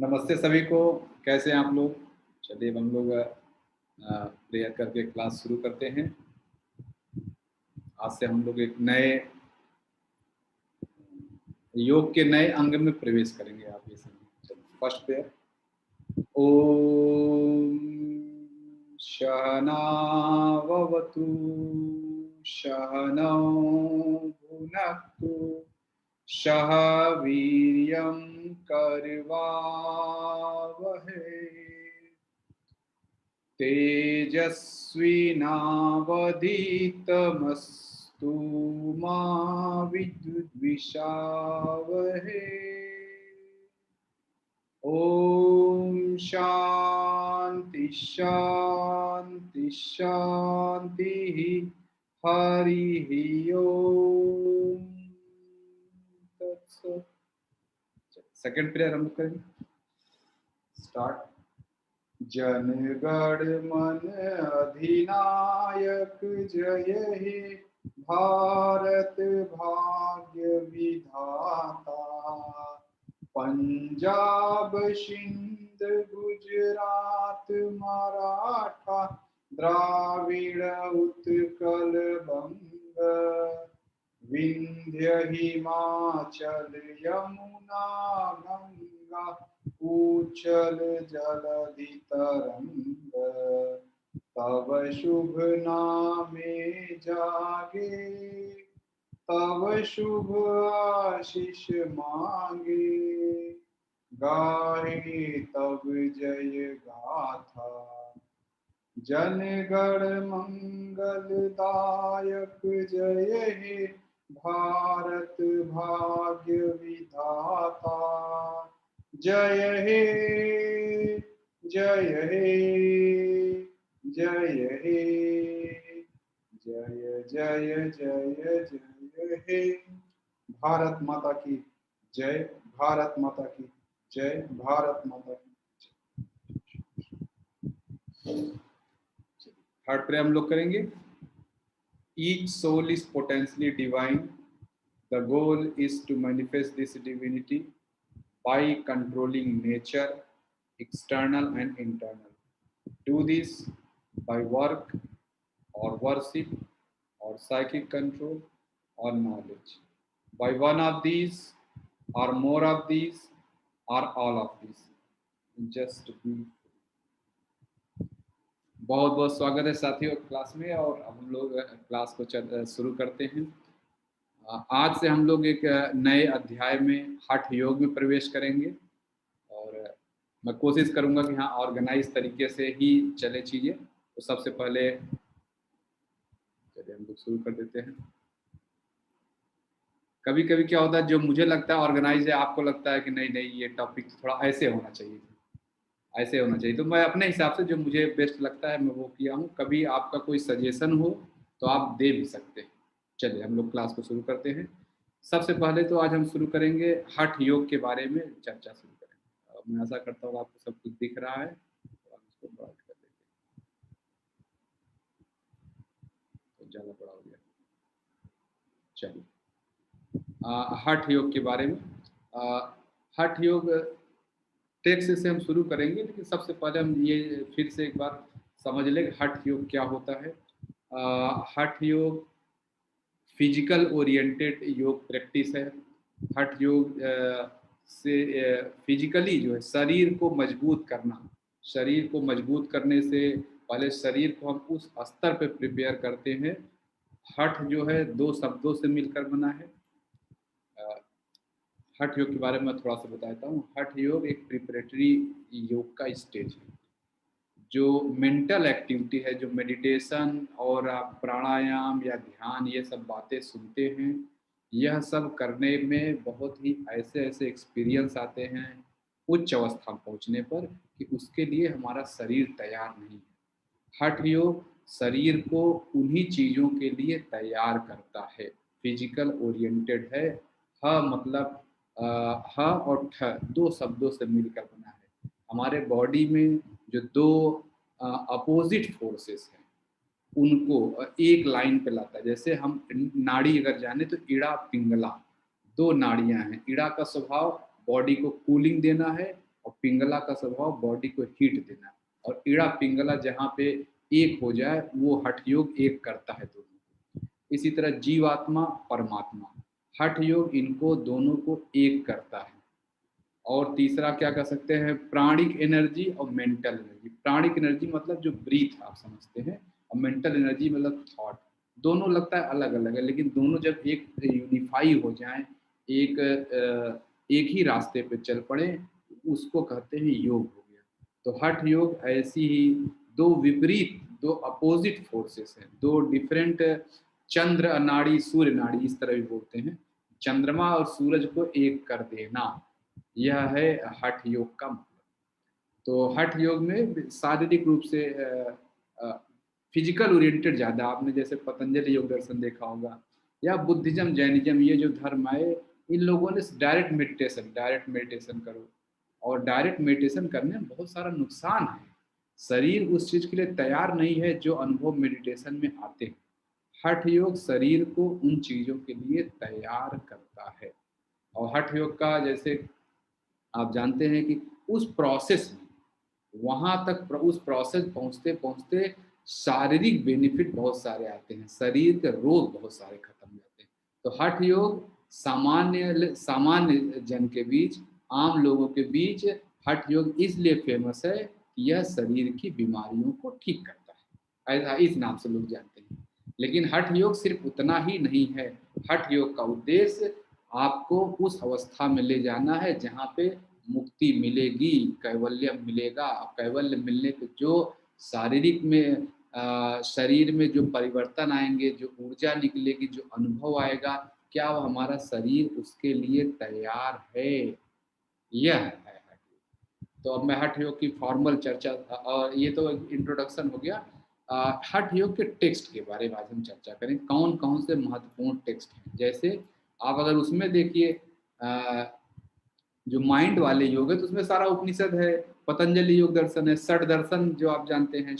नमस्ते सभी को। कैसे हैं आप लोग? चलिए हम लोग प्रेयर करके क्लास शुरू करते हैं। आज से हम लोग एक नए योग के नए अंग में प्रवेश करेंगे। आप ये समझिए। First prayer. ओम सहनावतु सहनौ भुनक्तु सह वीर्यं करवावहै तेजस्विनावधीतमस्तु मा विद्विषावहै। ओम शांति शांति शांति। हरि ओम तत्सत। सेकंड प्रेयर हम लोग करेंगे। स्टार्ट। जनगण मन अधिनायक जय हे भारत भाग्य विधाता। पंजाब सिंध गुजरात मराठा द्राविड़ उत्कल बंग विंध्य हिमाचल यमुना गंगा उच्चल जलधि तरंग। तव शुभ नामे जागे तव शुभ आशीष मांगे। गाहे तब जय गाथा जनगण मंगलदायक जय हे भारत भाग्य विधाता। जय हे जय हे जय हे जय जय जय जय हे। भारत माता की जय। भारत माता की जय। भारत माता की जय। थर्ड प्रेयर हम लोग करेंगे। Each soul is potentially divine. The goal is to manifest this divinity by controlling nature, external and internal. Do this by work or worship or psychic control or knowledge. By one of these or more of these or all of these. Just be. बहुत बहुत स्वागत है साथियों class में। और अब हम लोग क्लास को शुरू करते हैं। आज से हम लोग एक नए अध्याय में हठ योग में प्रवेश करेंगे। और मैं कोशिश करूंगा कि हाँ ऑर्गेनाइज तरीके से ही चले चीज़ें। तो सबसे पहले चलिए हम लोग शुरू कर देते हैं। कभी कभी क्या होता है, जो मुझे लगता है ऑर्गेनाइज है, आपको लगता है कि नहीं नहीं ये टॉपिक थोड़ा ऐसे होना चाहिए, ऐसे होना चाहिए। तो मैं अपने हिसाब से जो मुझे बेस्ट लगता है मैं वो किया हूँ। कभी आपका कोई सजेशन हो तो आप दे भी सकते हैं। चलिए हम लोग क्लास को शुरू करते हैं। सबसे पहले तो आज हम शुरू करेंगे हठ योग के बारे में चर्चा शुरू करेंगे। मैं आशा करता हूँ आपको सब कुछ दिख रहा है। तो आप इसको बड़ा कर देते हैं, तो ज़्यादा बड़ा हो गया। चलिए हठ योग के बारे में। हठ योग टेक्स्ट से हम शुरू करेंगे, लेकिन सबसे पहले हम ये फिर से एक बार समझ लें हठ योग क्या होता है। हठ योग फिजिकल ओरिएंटेड योग प्रैक्टिस है। हठ योग से फिजिकली जो है शरीर को मजबूत करना। शरीर को मजबूत करने से पहले शरीर को हम उस स्तर पे प्रिपेयर करते हैं। हठ जो है दो शब्दों से मिलकर बना है। हठ योग के बारे में थोड़ा सा बताता हूँ। हठ योग एक प्रिपरेटरी योग का स्टेज है। जो मेंटल एक्टिविटी है, जो मेडिटेशन और आप प्राणायाम या ध्यान ये सब बातें सुनते हैं, यह सब करने में बहुत ही ऐसे ऐसे एक्सपीरियंस आते हैं उच्च अवस्था में पहुँचने पर कि उसके लिए हमारा शरीर तैयार नहीं है। हठ योग शरीर को उन्हीं चीज़ों के लिए तैयार करता है। फिजिकल ओरिएंटेड है। ह मतलब ह और ठ दो शब्दों से मिलकर बना है। हमारे बॉडी में जो दो अपोजिट फोर्सेस हैं उनको एक लाइन पे लाता है। जैसे हम नाड़ी अगर जाने तो इड़ा पिंगला दो नाड़ियां हैं। इड़ा का स्वभाव बॉडी को कूलिंग देना है और पिंगला का स्वभाव बॉडी को हीट देना, और इड़ा पिंगला जहाँ पे एक हो जाए वो हठ योग एक करता है दोनों। इसी तरह जीवात्मा परमात्मा, हठ योग इनको दोनों को एक करता है। और तीसरा क्या कर सकते हैं, प्राणिक एनर्जी और मेंटल एनर्जी। प्राणिक एनर्जी मतलब जो ब्रीथ आप समझते हैं, और मेंटल एनर्जी मतलब थॉट। दोनों लगता है अलग अलग है, लेकिन दोनों जब एक यूनिफाई हो जाएं, एक ही रास्ते पे चल पड़े, उसको कहते हैं योग हो गया। तो हठ योग ऐसी ही दो विपरीत, दो अपोजिट फोर्सेस हैं, दो डिफरेंट, चंद्र नाड़ी सूर्य नाड़ी इस तरह भी बोलते हैं, चंद्रमा और सूरज को एक कर देना, यह है हठ योग का मतलब। तो हठ योग में शारीरिक रूप से फिजिकल ओरिएंटेड ज़्यादा, आपने जैसे पतंजलि योग दर्शन देखा होगा, या बुद्धिज्म जैनिज्म, ये जो धर्म आए, इन लोगों ने डायरेक्ट मेडिटेशन करो। और डायरेक्ट मेडिटेशन करने में बहुत सारा नुकसान है, शरीर उस चीज़ के लिए तैयार नहीं है जो अनुभव मेडिटेशन में आते हैं। हठ योग शरीर को उन चीज़ों के लिए तैयार करता है। और हठ योग का जैसे आप जानते हैं कि उस प्रोसेस में, वहां तक उस प्रोसेस पहुंचते पहुंचते शारीरिक बेनिफिट बहुत सारे आते हैं, शरीर के रोग बहुत सारे खत्म हो जाते हैं। तो हठ योग सामान्य सामान्य जन के बीच, आम लोगों के बीच हठ योग इसलिए फेमस है कि यह शरीर की बीमारियों को ठीक करता है, ऐसा इस नाम से लोग जानते हैं। लेकिन हठ योग सिर्फ उतना ही नहीं है, हठ योग का उद्देश्य आपको उस अवस्था में ले जाना है जहाँ पे मुक्ति मिलेगी, कैवल्य मिलेगा। कैवल्य मिलने पे जो शारीरिक में शरीर में जो परिवर्तन आएंगे, जो ऊर्जा निकलेगी, जो अनुभव आएगा, क्या वो हमारा शरीर उसके लिए तैयार है, यह है हठ योग। तो अब मैं हठ योग की फॉर्मल चर्चा, और ये तो इंट्रोडक्शन हो गया। हठ योग के टेक्स्ट के बारे में आज हम चर्चा करें, कौन कौन से महत्वपूर्ण टेक्स्ट हैं। जैसे आप अगर उसमें देखिए, जो माइंड वाले योग है तो उसमें सारा उपनिषद है, पतंजलि योग दर्शन है, षट दर्शन जो आप जानते हैं,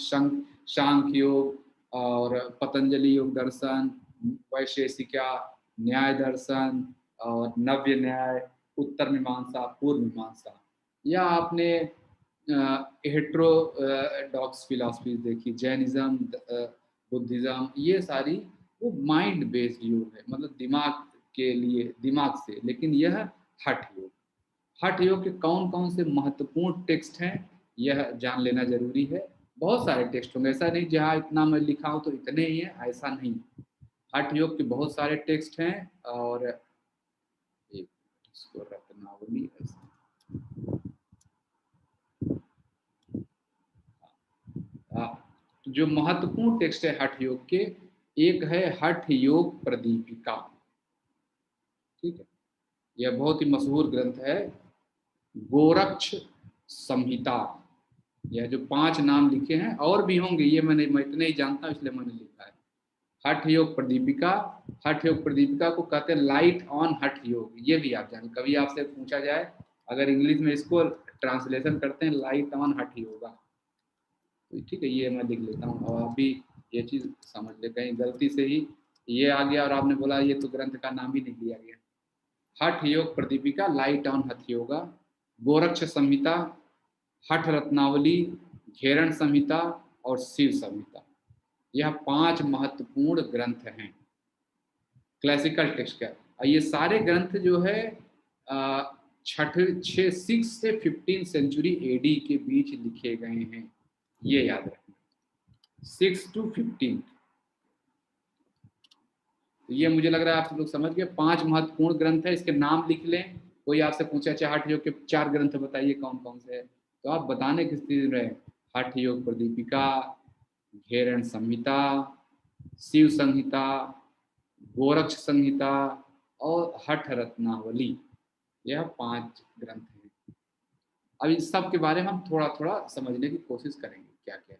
सांख्य योग और पतंजलि योग दर्शन, वैशेषिका, न्याय दर्शन और नव्य न्याय, उत्तर मीमांसा, पूर्व मीमांसा, या आपने हेट्रोडॉक्स फिलॉसफी देखी, जैनिज्म, बुद्धिज्म, ये सारी वो माइंड बेस्ड योग है, मतलब दिमाग के लिए, दिमाग से। लेकिन यह हठ योग, हठ योग के कौन कौन से महत्वपूर्ण टेक्स्ट हैं यह जान लेना जरूरी है। बहुत सारे टेक्स्ट होंगे, ऐसा नहीं जहाँ इतना मैं लिखा हूँ तो इतने ही है, ऐसा नहीं। हठ योग के बहुत सारे टेक्स्ट हैं। और एक इसको रत्नावली ऐसा, जो महत्वपूर्ण टेक्स्ट है हठ योग के, एक है हठ योग प्रदीपिका। ठीक है, यह बहुत ही मशहूर ग्रंथ है, गोरक्ष संहिता। यह जो 5 नाम लिखे हैं, और भी होंगे, ये मैं इतने ही जानता हूँ इसलिए मैंने लिखा है। हठ योग प्रदीपिका, हठ योग प्रदीपिका को कहते हैं लाइट ऑन हठ योग, ये भी आप जाने, कभी आपसे पूछा जाए, अगर इंग्लिश में इसको ट्रांसलेशन करते हैं लाइट ऑन हठ योगा, तो ठीक है, ये मैं लिख लेता हूँ। और आप भी ये चीज़ समझ ले, कहीं गलती से ही ये आ गया और आपने बोला ये तो ग्रंथ का नाम ही नहीं लिया गया। हठ योग प्रदीपिका, लाइट ऑन हठ योगा, गोरक्ष संहिता, हठ रत्नावली, घेरण संहिता और शिव संहिता, यह 5 महत्वपूर्ण ग्रंथ हैं क्लासिकल टेक्स्ट का। और ये सारे ग्रंथ जो है 6 से 15 सेंचुरी एडी के बीच लिखे गए हैं, ये याद रखना, 6 to 15। तो ये मुझे लग रहा है आप सब लोग समझ गए, 5 महत्वपूर्ण ग्रंथ है, इसके नाम लिख लें। कोई आपसे पूछा अच्छा हठ योग के 4 ग्रंथ बताइए कौन कौन से है, तो आप बताने की स्थिति में रहे, हठ योग प्रदीपिका, घेरण संहिता, शिव संहिता, गोरक्ष संहिता और हठ रत्नावली, यह 5 ग्रंथ हैं। अब इस सब के बारे में हम थोड़ा थोड़ा समझने की कोशिश करेंगे क्या क्या।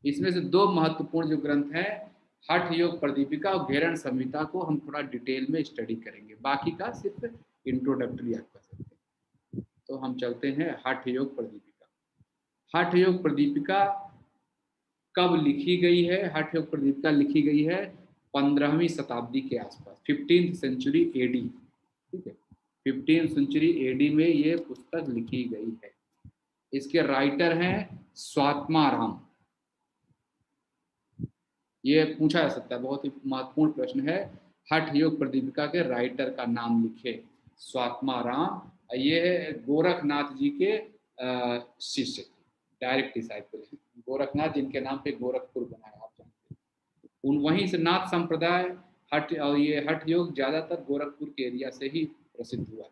इसमें से 2 महत्वपूर्ण जो ग्रंथ हैं, हठ योग प्रदीपिका और घेरण संहिता, को हम थोड़ा डिटेल में स्टडी करेंगे, बाकी का सिर्फ इंट्रोडक्टरी आप कर सकते हैं। तो हम चलते हैं हठ योग प्रदीपिका। हठ योग प्रदीपिका कब लिखी गई है? हठ योग प्रदीपिका लिखी गई है 15वीं शताब्दी के आसपास, 15th सेंचुरी एडी। ठीक है, 15वीं सेंचुरी एडी में ये पुस्तक लिखी गई है। इसके राइटर हैं स्वात्माराम। ये पूछा जा सकता है, बहुत ही महत्वपूर्ण प्रश्न है। हठ योग प्रदीपिका के राइटर का नाम लिखे। स्वात्माराम ये गोरखनाथ जी के शिष्य थे, डायरेक्ट डिसाइपल। गोरखनाथ जिनके नाम पे गोरखपुर बना है, आप जानते हैं। उन वहीं से नाथ संप्रदाय हठ, और ये हठ योग ज्यादातर गोरखपुर के एरिया से ही प्रसिद्ध हुआ।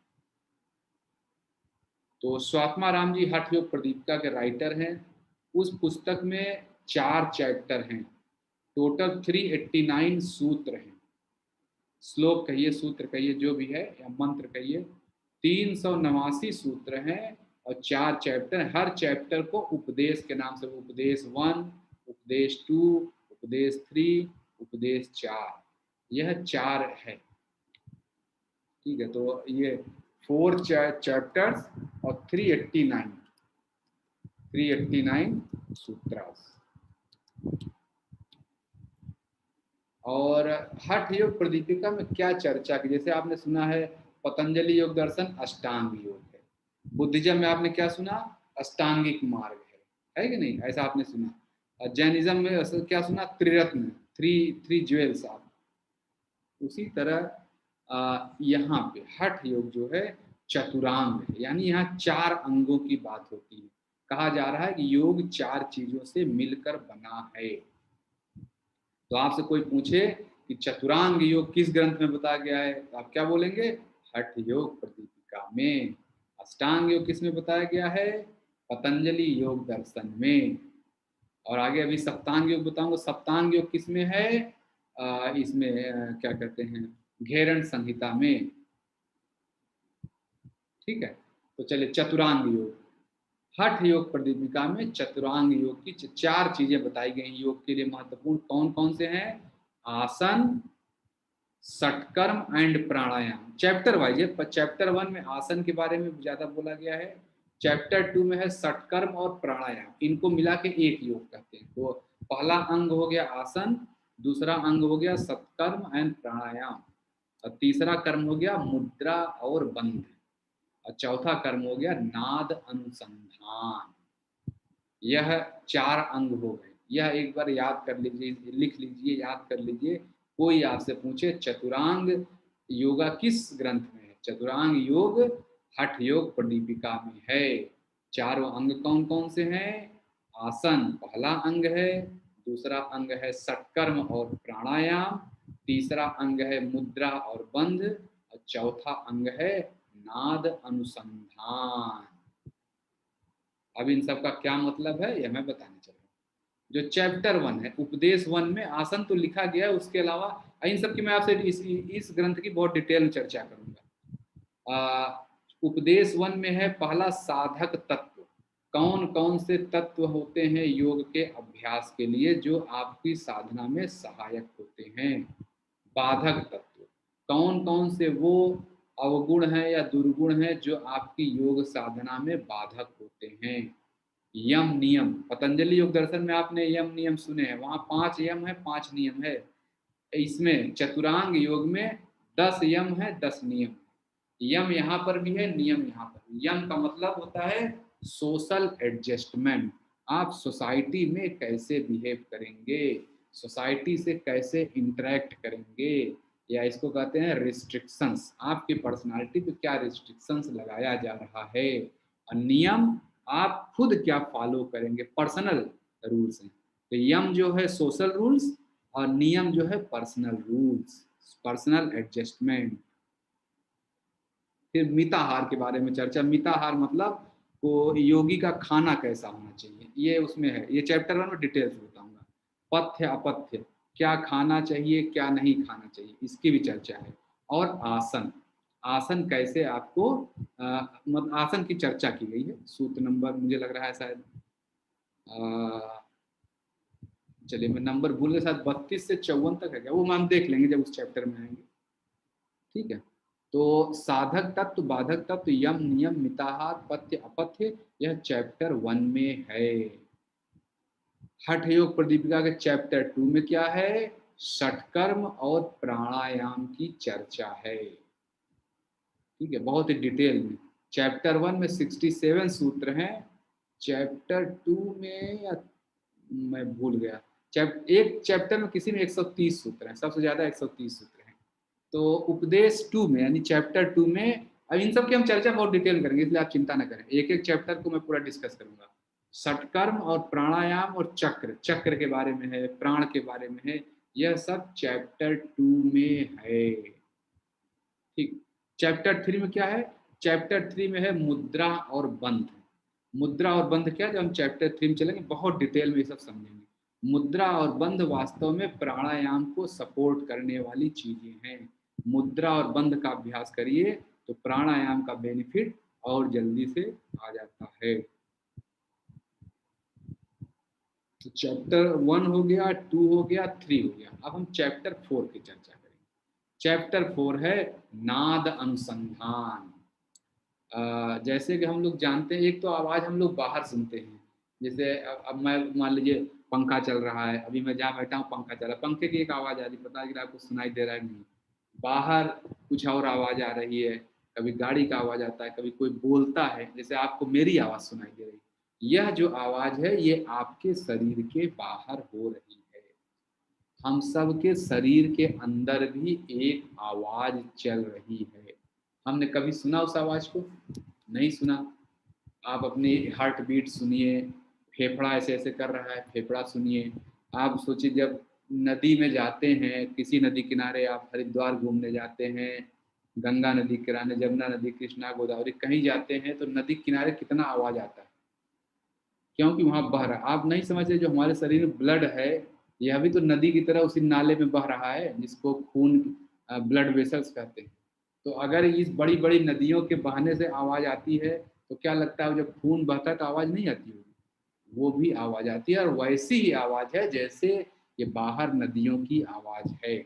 तो स्वात्माराम जी हठ योग प्रदीपिका के राइटर हैं। उस पुस्तक में 4 चैप्टर हैं। टोटल 389 सूत्र हैं। श्लोक कहिए, सूत्र कहिए, जो भी है, या मंत्र कहिए। 389 सूत्र हैं और 4 चैप्टर। हर चैप्टर को उपदेश के नाम से, उपदेश 1, उपदेश 2, उपदेश 3, उपदेश 4, यह 4 है। ठीक है, तो ये 4 चैप्टर्स और 389 सूत्रास। और हठ योग प्रदीपिका में क्या चर्चा की, जैसे आपने सुना है पतंजलि योग दर्शन अष्टांग योग है। बुद्धिज्म में आपने क्या सुना, अष्टांगिक मार्ग है कि नहीं, ऐसा आपने सुना। और जैनिज्म में क्या सुना, त्रिरत्न, थ्री ज्वेल्स। आप उसी तरह यहाँ पे हठ योग जो है चतुरांग है, यानी यहाँ 4 अंगों की बात होती है। कहा जा रहा है कि योग 4 चीजों से मिलकर बना है। तो आपसे कोई पूछे कि चतुरांग योग किस ग्रंथ में बताया गया है, तो आप क्या बोलेंगे, हठ योग प्रदीपिका में। अष्टांग योग किस में बताया गया है, पतंजलि योग दर्शन में। और आगे अभी सप्तांग योग बताऊंगा। सप्तांग योग किस में है, इसमें क्या कहते हैं, घेरण संहिता में। ठीक है, तो चलिए चतुरांग योग। हठ योग प्रदीपिका में चतुरांग योग की 4 चीजें बताई गई योग के लिए महत्वपूर्ण। कौन कौन से हैं, आसन, षटकर्म एंड प्राणायाम। चैप्टर वाइज है। चैप्टर 1 में आसन के बारे में ज्यादा बोला गया है। चैप्टर 2 में है षटकर्म और प्राणायाम, इनको मिला के एक योग कहते हैं। तो पहला अंग हो गया आसन, दूसरा अंग हो गया सत्कर्म एंड प्राणायाम, और तीसरा कर्म हो गया मुद्रा और बंध, और चौथा कर्म हो गया नाद अनुसंधान। यह 4 अंग हो गए। यह एक बार याद कर लीजिए, लिख लीजिए, याद कर लीजिए। कोई आपसे पूछे चतुरांग योगा किस ग्रंथ में है, चतुरांग योग हठ योग प्रदीपिका में है। 4 अंग कौन कौन से हैं, आसन पहला अंग है, दूसरा अंग है षटकर्म और प्राणायाम, तीसरा अंग है मुद्रा और बंध, और चौथा अंग है नाद अनुसंधान। अब इन सब का क्या मतलब है, यह मैं बताने चल रहा हूँ। जो चैप्टर 1 है, उपदेश 1 में आसन तो लिखा गया है, उसके अलावा इन सब की मैं आपसे इस ग्रंथ की बहुत डिटेल में चर्चा करूंगा। उपदेश 1 में है पहला साधक तत्व। कौन कौन से तत्व होते हैं योग के अभ्यास के लिए जो आपकी साधना में सहायक होते हैं। बाधक तत्व, कौन कौन से वो अवगुण हैं या दुर्गुण हैं जो आपकी योग साधना में बाधक होते हैं। यम नियम, पतंजलि योग दर्शन में आपने यम नियम सुने हैं, वहां 5 यम है, 5 नियम है। इसमें चतुरांग योग में 10 यम है, 10 नियम। यम यहाँ पर भी है, नियम यहाँ पर भी। यम का मतलब होता है सोशल एडजस्टमेंट। आप सोसाइटी में कैसे बिहेव करेंगे, सोसाइटी से कैसे इंटरेक्ट करेंगे, या इसको कहते हैं रिस्ट्रिक्शंस। आपकी पर्सनालिटी पे क्या रिस्ट्रिक्शंस लगाया जा रहा है। और नियम आप खुद क्या फॉलो करेंगे, पर्सनल रूल्स हैं। तो यम जो है सोशल रूल्स, और नियम जो है पर्सनल रूल्स, पर्सनल एडजस्टमेंट। फिर मिताहार के बारे में चर्चा। मिताहार मतलब को योगी का खाना कैसा होना चाहिए, ये उसमें है। ये चैप्टर 1 में डिटेल्स बताऊंगा। पथ्य अपथ्य, क्या खाना चाहिए क्या नहीं खाना चाहिए, इसकी भी चर्चा है। और आसन, आसन कैसे आपको मतलब आसन की चर्चा की गई है। सूत्र नंबर मुझे लग रहा है शायद, चलिए मैं नंबर भूल गया, शायद 32 से 54 तक है क्या, वो हम देख लेंगे जब उस चैप्टर में आएंगे। ठीक है, तो साधक तत्व, बाधक तत्व, यम नियम, मिताहार, पथ्य अपथ्य, यह चैप्टर 1 में है। हठ योग प्रदीपिका के चैप्टर 2 में क्या है, षटकर्म और प्राणायाम की चर्चा है। ठीक है, बहुत ही डिटेल में। चैप्टर 1 में 67 सूत्र हैं, चैप्टर 2 में या मैं भूल गया, एक चैप्टर में किसी में 130 सूत्र हैं, सबसे ज्यादा 130 सूत्र हैं। तो उपदेश 2 में यानी चैप्टर 2 में, अब इन सब की हम चर्चा बहुत डिटेल करेंगे, इसलिए आप चिंता न करें, एक एक चैप्टर को मैं पूरा डिस्कस करूंगा। षटकर्म और प्राणायाम और चक्र, चक्र के बारे में है, प्राण के बारे में है, यह सब चैप्टर 2 में है। ठीक, चैप्टर 3 में क्या है? चैप्टर 3 में है मुद्रा और बंध। मुद्रा और बंध क्या, जब हम चैप्टर 3 में चलेंगे बहुत डिटेल में ये सब समझेंगे। मुद्रा और बंध वास्तव में प्राणायाम को सपोर्ट करने वाली चीजें हैं। मुद्रा और बंध का अभ्यास करिए तो प्राणायाम का बेनिफिट और जल्दी से आ जाता है। तो चैप्टर 1 हो गया, 2 हो गया, 3 हो गया। अब हम चैप्टर 4 की चर्चा करेंगे। चैप्टर 4 है नाद अनुसंधान। जैसे कि हम लोग जानते हैं, एक तो आवाज़ हम लोग बाहर सुनते हैं, जैसे अब मैं मान लीजिए पंखा चल रहा है, अभी मैं जहाँ बैठा हूँ पंखा चल रहा है, पंखे की एक आवाज़ आ रही, पता है कि आपको सुनाई दे रहा है नहीं। बाहर कुछ और आवाज़ आ रही है, कभी गाड़ी का आवाज़ आता है, कभी कोई बोलता है, जैसे आपको मेरी आवाज़ सुनाई दे रही है। यह जो आवाज़ है ये आपके शरीर के बाहर हो रही है। हम सब के शरीर के अंदर भी एक आवाज़ चल रही है। हमने कभी सुना उस आवाज़ को? नहीं सुना। आप अपनी हार्ट बीट सुनिए, फेफड़ा ऐसे ऐसे कर रहा है, फेफड़ा सुनिए। आप सोचिए जब नदी में जाते हैं, किसी नदी किनारे आप हरिद्वार घूमने जाते हैं, गंगा नदी किनारे, जमुना नदी, कृष्णा, गोदावरी कहीं जाते हैं तो नदी किनारे कितना आवाज़ आता है, क्योंकि वहाँ बह रहा है। आप नहीं समझते जो हमारे शरीर में ब्लड है, यह भी तो नदी की तरह उसी नाले में बह रहा है, जिसको खून, ब्लड वेसल्स कहते हैं। तो अगर इस बड़ी बड़ी नदियों के बहने से आवाज़ आती है तो क्या लगता है जब खून बहता है तो आवाज़ नहीं आती होगी? वो भी आवाज़ आती है, और वैसी ही आवाज़ है जैसे ये बाहर नदियों की आवाज़ है।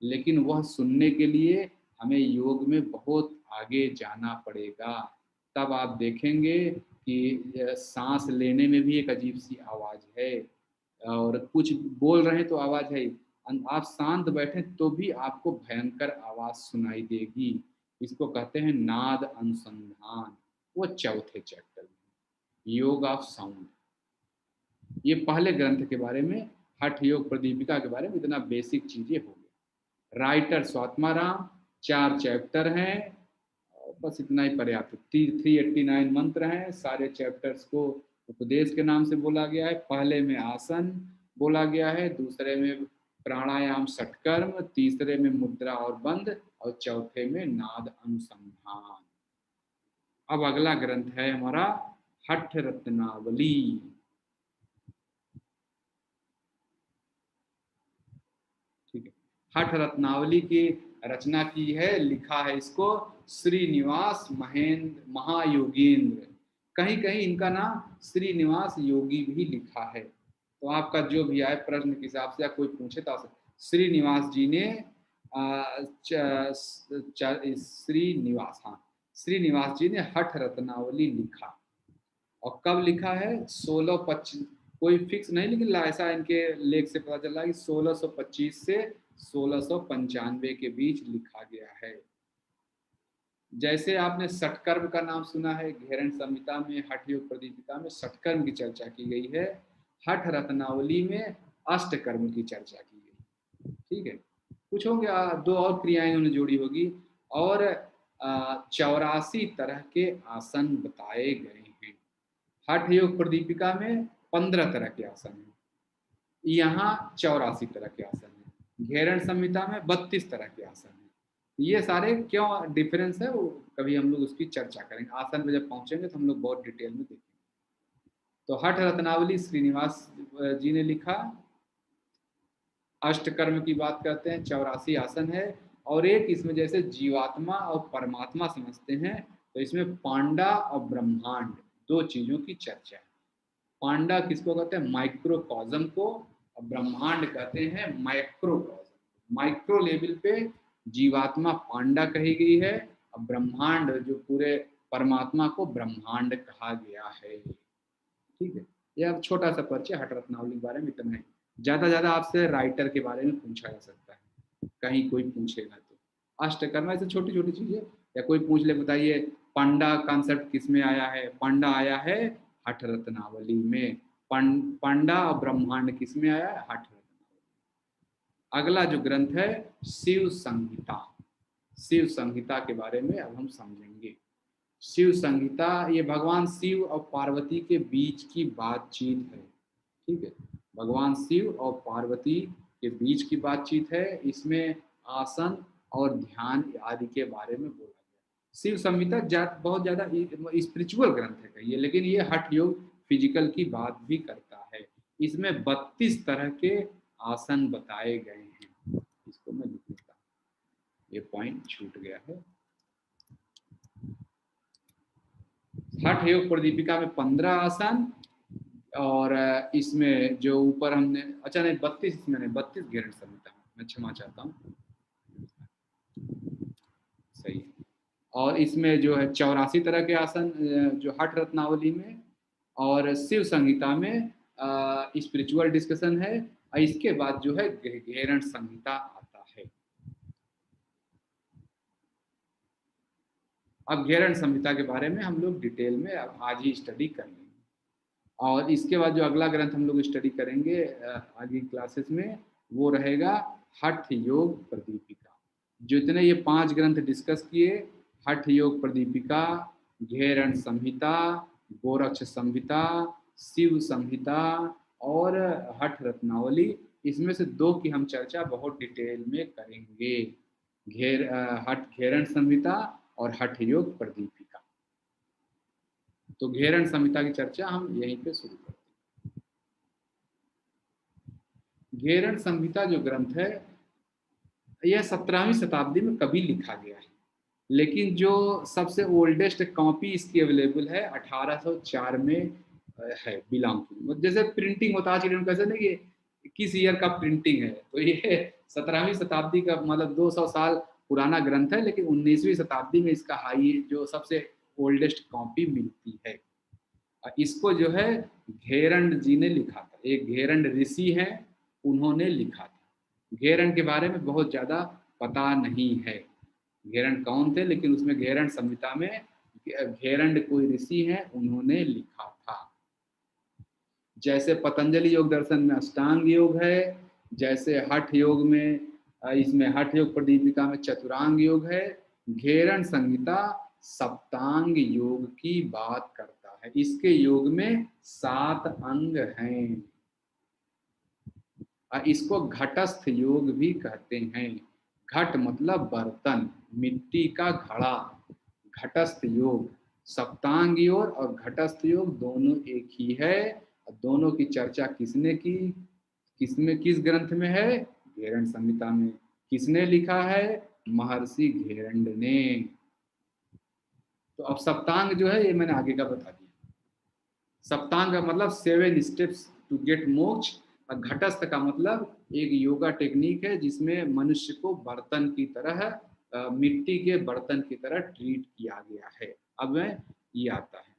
लेकिन वह सुनने के लिए हमें योग में बहुत आगे जाना पड़ेगा। तब आप देखेंगे कि सांस लेने में भी एक अजीब सी आवाज़ है, और कुछ बोल रहे हैं तो आवाज़ है। आप शांत बैठे तो भी आपको भयंकर आवाज़ सुनाई देगी। इसको कहते हैं नाद अनुसंधान। वो चौथे चैप्टर में, योग ऑफ साउंड। ये पहले ग्रंथ के बारे में, हठ योग प्रदीपिका के बारे में इतना बेसिक चीजें हो गई। राइटर स्वात्माराम, 4 चैप्टर हैं, बस इतना ही पर्याप्त। 389 मंत्र हैं, सारे चैप्टर्स को उपदेश के नाम से बोला गया है। पहले में आसन बोला गया है, दूसरे में प्राणायाम षटकर्म, तीसरे में मुद्रा और बंध, और चौथे में नाद अनुसंधान। अब अगला ग्रंथ है हमारा हठ रत्नावली। ठीक है, हठ रत्नावली की रचना की है, लिखा है इसको श्रीनिवास महेंद्र महायोगेंद्र। कहीं कहीं इनका नाम श्रीनिवास योगी भी लिखा है। तो आपका जो भी आए प्रश्न के हिसाब से, या कोई पूछे तो श्रीनिवास जी ने श्रीनिवास, हाँ, श्रीनिवास जी ने हठ रत्नावली लिखा। और कब लिखा है? 1625, कोई फिक्स नहीं, लेकिन ऐसा इनके लेख से पता चला कि 1625 से 1695 के बीच लिखा गया है। जैसे आपने षटकर्म का नाम सुना है, घेरण संहिता में, हठ योग प्रदीपिका में षटकर्म की चर्चा की गई है, हठ रत्नावली में अष्टकर्म की चर्चा की गई। ठीक है, कुछ होंगे 2 और क्रियाएं उन्होंने जोड़ी होगी, और 84 तरह के आसन बताए गए हैं। हठ योग प्रदीपिका में 15 तरह के आसन हैं, यहाँ 84 तरह के आसन हैं। घेरण संहिता में 32 तरह के आसन हैं। ये सारे क्यों डिफरेंस है, वो कभी हम लोग उसकी चर्चा करेंगे, आसन पे जब पहुंचेंगे तो हम लोग बहुत डिटेल में देखेंगे। तो हठ रत्नावली श्रीनिवास जी ने लिखा। अष्टकर्म की बात करते हैं, 84 आसन है, और एक इसमें जैसे जीवात्मा और परमात्मा समझते हैं, तो इसमें पांडा और ब्रह्मांड, 2 चीजों की चर्चा है। पांडा किसको कहते हैं? माइक्रोकॉज्म को, और ब्रह्मांड कहते हैं माइक्रोकॉज्म। माइक्रो लेवल पे जीवात्मा पांडा कही गई है, और ब्रह्मांड जो पूरे परमात्मा को ब्रह्मांड कहा गया है। ठीक है, यह छोटा सा परिचय हठ रत्नावली के बारे में, इतना है। ज्यादा आपसे राइटर के बारे में पूछा जा सकता है, कहीं कोई पूछेगा तो। अष्टकर्म ऐसे छोटी छोटी चीजें, या कोई पूछ ले बताइए पंडा कॉन्सेप्ट किस में आया है, पंडा आया है हठ रत्नावली में। पंडा और ब्रह्मांड किस में आया है, हठ रत्नावली। अगला जो ग्रंथ है शिव संहिता, शिव संहिता के बारे में अब हम समझेंगे। शिव संहिता ये भगवान शिव और पार्वती के बीच की बातचीत है, ठीक है, भगवान शिव और पार्वती के बीच की बातचीत है। इसमें आसन और ध्यान आदि के बारे में बोला गया। शिव संहिता बहुत ज्यादा स्पिरिचुअल ग्रंथ है कहिए, लेकिन ये हठ योग फिजिकल की बात भी करता है। इसमें 32 तरह के आसन बताए गए हैं। इसको मैं लिख लेता हूँ, ये पॉइंट छूट गया है। हठ योग प्रदीपिका में 15 आसन, और इसमें जो ऊपर हमने, अच्छा नहीं 32, इसमें नहीं 32 घेरण संहिता, मैं क्षमा चाहता हूँ, सही है। और इसमें जो है 84 तरह के आसन जो हठ रत्नावली में, और शिव संहिता में स्पिरिचुअल डिस्कशन है। और इसके बाद जो है घेरण संहिता आता है। अब घेरण संहिता के बारे में हम लोग डिटेल में आज ही स्टडी कर लेंगे। और इसके बाद जो अगला ग्रंथ हम लोग स्टडी करेंगे आगे क्लासेस में, वो रहेगा हठ योग प्रदीपिका। जितने ये 5 ग्रंथ डिस्कस किए, हठ योग प्रदीपिका, घेरण संहिता, गोरक्ष संहिता, शिव संहिता और हठ रत्नावली, इसमें से 2 की हम चर्चा बहुत डिटेल में करेंगे, घेरण संहिता और हठ योग प्रदीपिका। तो घेरण संहिता की चर्चा हम यहीं पे शुरू करते हैं। घेरण संहिता जो ग्रंथ है यह 17वीं शताब्दी में कभी लिखा गया है, लेकिन जो सबसे ओल्डेस्ट कॉपी इसकी अवेलेबल है 1804 में है, बिलोंग की। जैसे प्रिंटिंग होता है कैसे ना कि किस ईयर का प्रिंटिंग है, तो ये 17वीं शताब्दी का मतलब 200 साल पुराना ग्रंथ है, लेकिन 19वीं शताब्दी में इसका हाई जो सबसे ओल्डेस्ट कॉपी मिलती है। इसको जो है घेरंड जी ने लिखा था, एक घेरंड ऋषि हैं, उन्होंने लिखा था। घेरंड के बारे में बहुत ज़्यादा पता नहीं है घेरंड कौन थे, लेकिन उसमें घेरंड संहिता में घेरंड कोई ऋषि हैं, उन्होंने लिखा था। जैसे पतंजलि योग दर्शन में अष्टांग योग है, जैसे हठ योग में इसमें हठ योग प्रदीपिका में चतुरांग योग है, घेरण संहिता सप्तांग योग की बात करता है। इसके योग में 7 अंग हैं। इसको घटस्थ योग भी कहते हैं। घट मतलब बर्तन, मिट्टी का घड़ा, घटस्थ योग। सप्तांग योग और घटस्थ योग दोनों एक ही है। दोनों की चर्चा किसने की, किसमें, किस ग्रंथ में है, घेरण संहिता में। किसने लिखा है, महर्षि घेरंड ने। तो अब सप्तांग जो है ये मैंने आगे का बता दिया। सप्तांग का मतलब 7 स्टेप्स टू गेट मोक्ष। और घटस्थ का मतलब एक योगा टेक्निक है जिसमें मनुष्य को बर्तन की तरह, मिट्टी के बर्तन की तरह ट्रीट किया गया है। अब ये आता है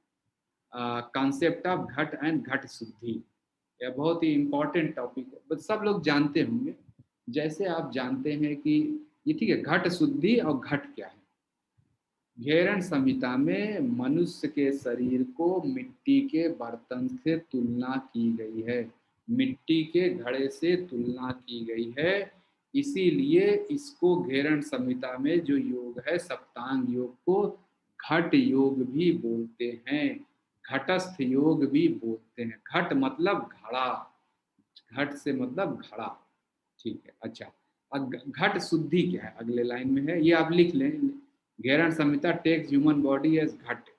कॉन्सेप्ट ऑफ घट एंड घट शुद्धि। यह बहुत ही इंपॉर्टेंट टॉपिक है, बस सब लोग जानते होंगे। जैसे आप जानते हैं कि ये ठीक है, घट शुद्धि और घट क्या है। घेरण संहिता में मनुष्य के शरीर को मिट्टी के बर्तन से तुलना की गई है, मिट्टी के घड़े से तुलना की गई है। इसीलिए इसको घेरण संहिता में जो योग है सप्तांग योग को घट योग भी बोलते हैं, घटस्थ योग भी बोलते हैं। घट मतलब घड़ा, घट से मतलब घड़ा, ठीक है। अच्छा, अब घट शुद्धि क्या है अगले लाइन में है, ये आप लिख लें। घेरण संहिता टेक्स ह्यूमन बॉडी एज घट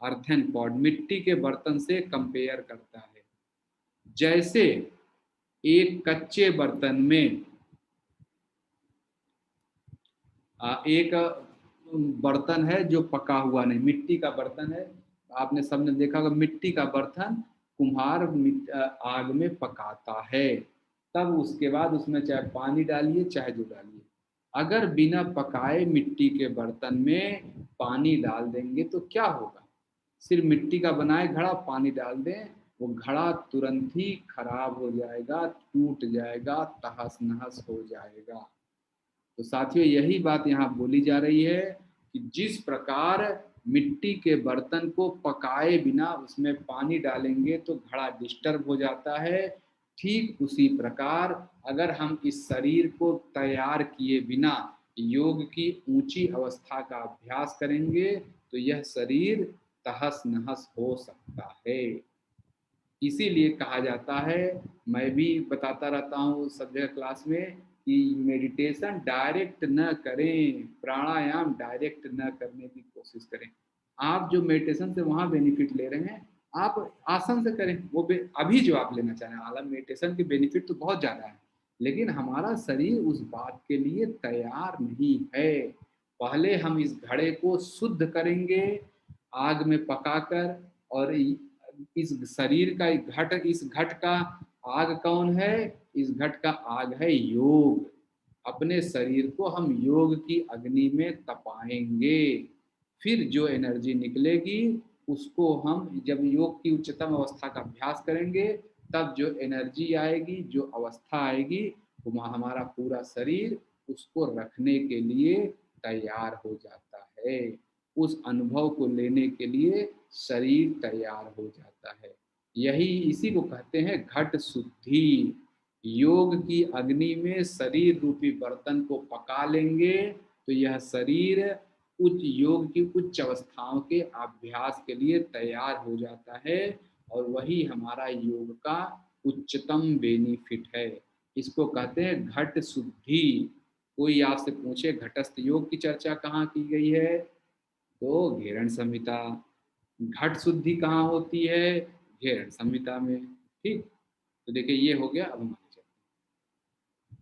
अर्थन पॉट, मिट्टी के बर्तन से कंपेयर करता है। जैसे एक कच्चे बर्तन में एक बर्तन है जो पका हुआ नहीं, मिट्टी का बर्तन है। आपने सबने देखा होगा मिट्टी का बर्तन कुम्हार आग में पकाता है, तब उसके बाद उसमें चाहे पानी डालिए चाहे जो डालिए। अगर बिना पकाए मिट्टी के बर्तन में पानी डाल देंगे तो क्या होगा, सिर्फ मिट्टी का बनाए घड़ा पानी डाल दें, वो घड़ा तुरंत ही खराब हो जाएगा, टूट जाएगा, तहस नहस हो जाएगा। तो साथियों यही बात यहाँ बोली जा रही है कि जिस प्रकार मिट्टी के बर्तन को पकाए बिना उसमें पानी डालेंगे तो घड़ा डिस्टर्ब हो जाता है, ठीक उसी प्रकार अगर हम इस शरीर को तैयार किए बिना योग की ऊंची अवस्था का अभ्यास करेंगे तो यह शरीर तहस नहस हो सकता है। इसीलिए कहा जाता है, मैं भी बताता रहता हूँ सब जगह क्लास में, कि मेडिटेशन डायरेक्ट न करें, प्राणायाम डायरेक्ट न करने की कोशिश करें। आप जो मेडिटेशन से वहाँ बेनिफिट ले रहे हैं, आप आसन से करें। वो अभी जो आप लेना चाह रहे हैं, हालांकि मेडिटेशन के बेनिफिट तो बहुत ज़्यादा है, लेकिन हमारा शरीर उस बात के लिए तैयार नहीं है। पहले हम इस घड़े को शुद्ध करेंगे आग में पकाकर, और इस शरीर का इस घट का आग कौन है? इस घट का आग है योग। अपने शरीर को हम योग की अग्नि में तपाएंगे, फिर जो एनर्जी निकलेगी उसको हम जब योग की उच्चतम अवस्था का अभ्यास करेंगे, तब जो एनर्जी आएगी, जो अवस्था आएगी, वो हमारा पूरा शरीर उसको रखने के लिए तैयार हो जाता है। उस अनुभव को लेने के लिए शरीर तैयार हो जाता है। यही इसी को कहते हैं घट शुद्धि। योग की अग्नि में शरीर रूपी बर्तन को पका लेंगे तो यह शरीर उच्च योग की उच्च अवस्थाओं के अभ्यास के लिए तैयार हो जाता है, और वही हमारा योग का उच्चतम बेनिफिट है। इसको कहते हैं घट शुद्धि। कोई आपसे पूछे घटस्थ योग की चर्चा कहाँ की गई है, तो घेरण संहिता। घट शुद्धि कहाँ होती है? घेरण संहिता में। ठीक, तो देखिए ये हो गया। अब हम आगे चलते हैं।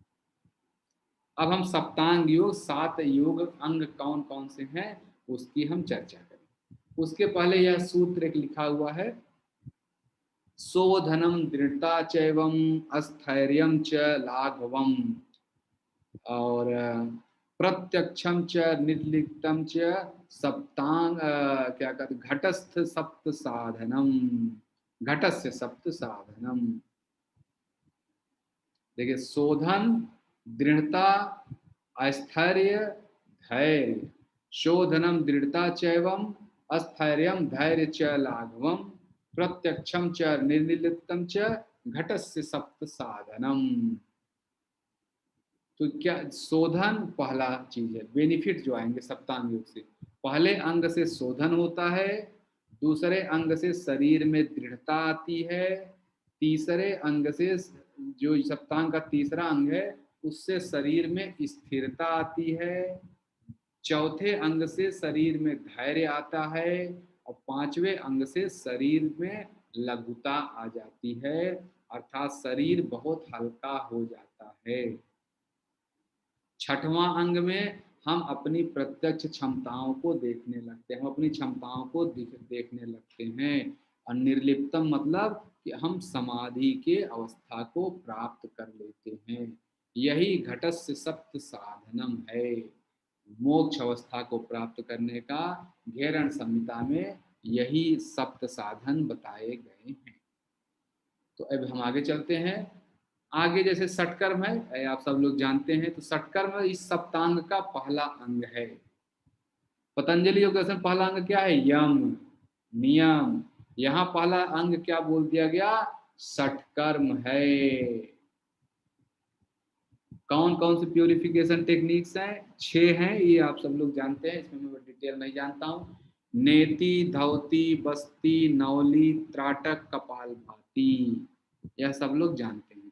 अब हम सप्तांग योग, 7 योग अंग कौन कौन से हैं उसकी हम चर्चा करें। उसके पहले यह सूत्र एक लिखा हुआ है, शोधनम दृढ़ता चैवम अस्थैर्यम च लाघवम, और प्रत्यक्षम च निर्लिप्तम च सप्तांग क्या कहते, घटस्थ सप्त साधनम, घटस्य सप्त साधनम। देखिए, शोधन, दृढ़ता, अस्थैर्य, धैर्य। शोधनम दृढ़ता चैवम अस्थैर्यम धैर्य च लाघवम प्रत्यक्षम च निर्लिप्तम च घटस्य सप्त साधनम। तो क्या शोधन पहला चीज है, बेनिफिट जो आएंगे सप्तांग योग से। पहले अंग से शोधन होता है, दूसरे अंग से शरीर में दृढ़ता आती है, तीसरे अंग से, जो सप्तांग का तीसरा अंग है, उससे शरीर में स्थिरता आती है, चौथे अंग से शरीर में धैर्य आता है, और पांचवें अंग से शरीर में लघुता आ जाती है, अर्थात शरीर बहुत हल्का हो जाता है। छठवां अंग में हम अपनी प्रत्यक्ष क्षमताओं को देखने लगते हैं, हम अपनी क्षमताओं को देखने लगते हैं। और निर्लिप्तम मतलब कि हम समाधि के अवस्था को प्राप्त कर लेते हैं। यही घटस्य सप्त साधनम है, मोक्ष अवस्था को प्राप्त करने का घेरण संहिता में यही सप्त साधन बताए गए हैं। तो अब हम आगे चलते हैं। आगे जैसे षटकर्म है, आप सब लोग जानते हैं, तो षटकर्म इस सप्तांग का पहला अंग है। पतंजलि योग दर्शन पहला अंग क्या है? यम, नियम। यहाँ पहला अंग क्या बोल दिया गया? षटकर्म है। कौन कौन से प्योरिफिकेशन टेक्निक्स हैं? 6 हैं, ये आप सब लोग जानते हैं, इसमें मैं डिटेल नहीं जानता हूँ। नेति, धौती, बस्ती, नौली, त्राटक, कपालभाति, यह सब लोग जानते हैं।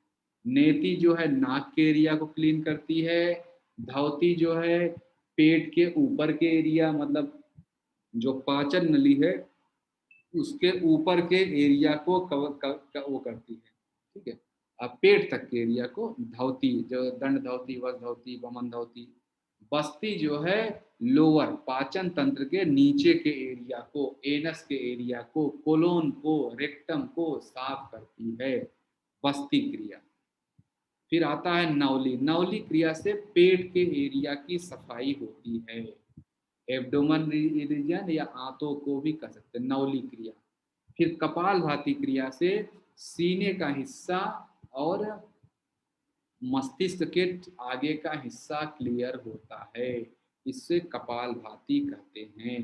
नेति जो है नाक के एरिया को क्लीन करती है, धौती जो है पेट के ऊपर के एरिया, मतलब जो पाचन नली है उसके ऊपर के एरिया को वो करती है। ठीक है, अब पेट तक के एरिया को धौती, जो दंड धौती, वस धौती, वमन धौती। बस्ती जो है लोअर पाचन तंत्र के नीचे के एरिया को, एनस के एरिया को, कोलोन को, रेक्टम को साफ करती है, बस्ती क्रिया। फिर आता है नौली। नौली क्रिया से पेट के एरिया की सफाई होती है, एब्डोमन रीजन या आंतों को भी कह सकते हैं, नौली क्रिया। फिर कपालभाति क्रिया से सीने का हिस्सा और मस्तिष्क के आगे का हिस्सा क्लियर होता है। इससे कपालभाति कहते हैं।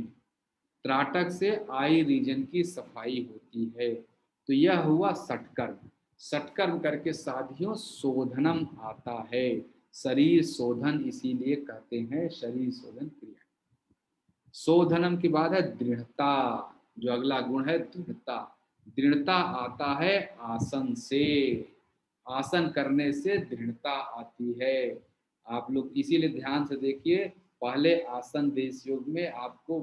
त्राटक से आई रीजन की सफाई होती है। तो यह हुआ षटकर्म। षटकर्म करके साधियों शोधनम आता है। शरीर शोधन इसीलिए कहते हैं शरीर शोधन क्रिया। शोधनम के बाद है दृढ़ता। जो अगला गुण है दृढ़ता। दृढ़ता आता है आसन से। आसन करने से दृढ़ता आती है। आप लोग इसीलिए ध्यान से देखिए, पहले आसन देश योग में आपको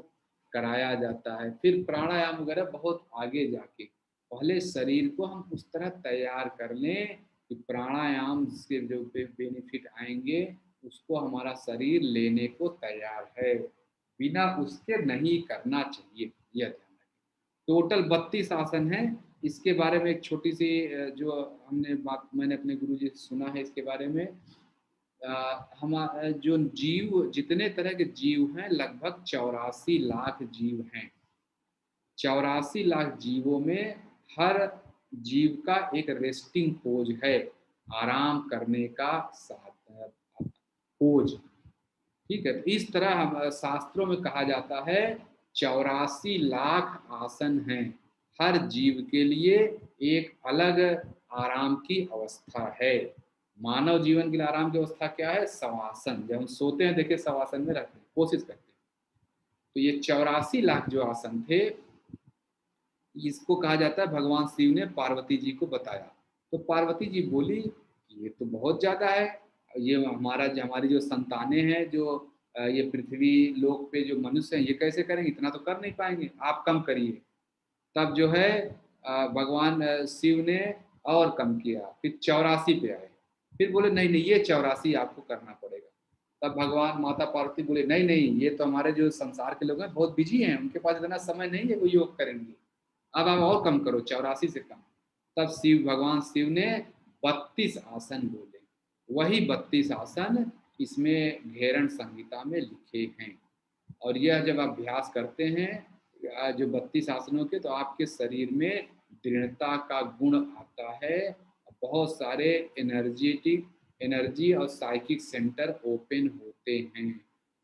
कराया जाता है, फिर प्राणायाम वगैरह बहुत आगे जाके। पहले शरीर को हम उस तरह तैयार कर लें कि प्राणायाम से जो बेनिफिट आएंगे उसको हमारा शरीर लेने को तैयार है। बिना उसके नहीं करना चाहिए, यह ध्यान रखें। टोटल 32 आसन है। इसके बारे में एक छोटी सी जो हमने बात मैंने अपने गुरु जी से सुना है इसके बारे में। हम जो जीव, जितने तरह के जीव हैं, लगभग 84 लाख जीव हैं। 84 लाख जीवों में हर जीव का एक रेस्टिंग पोज है, आराम करने का साधन पोज। ठीक है, तो इस तरह हम शास्त्रों में कहा जाता है 84 लाख आसन हैं। हर जीव के लिए एक अलग आराम की अवस्था है। मानव जीवन के लिए आराम की अवस्था क्या है? शवासन। जब हम सोते हैं, देखिए शवासन में रहते हैं, कोशिश करते हैं। तो ये 84 लाख जो आसन थे, इसको कहा जाता है भगवान शिव ने पार्वती जी को बताया। तो पार्वती जी बोली ये तो बहुत ज्यादा है, ये हमारी जो संतानें हैं, जो ये पृथ्वी लोक पे जो मनुष्य हैं, ये कैसे करेंगे? इतना तो कर नहीं पाएंगे, आप कम करिए। तब जो है भगवान शिव ने और कम किया, फिर 84 पे आए। फिर बोले नहीं नहीं, ये 84 आपको करना पड़ेगा। तब भगवान माता पार्वती बोले नहीं नहीं, ये तो हमारे जो संसार के लोग हैं बहुत बिजी हैं, उनके पास इतना समय नहीं है वो योग करेंगे, अब आप और कम करो, 84 से कम। तब भगवान शिव ने 32 आसन बोले। वही 32 आसन इसमें घेरण संहिता में लिखे हैं। और यह जब अभ्यास करते हैं जो 32 आसनों के, तो आपके शरीर में दृढ़ता का गुण आता है। बहुत सारे एनर्जी और साइकिक सेंटर ओपन होते हैं।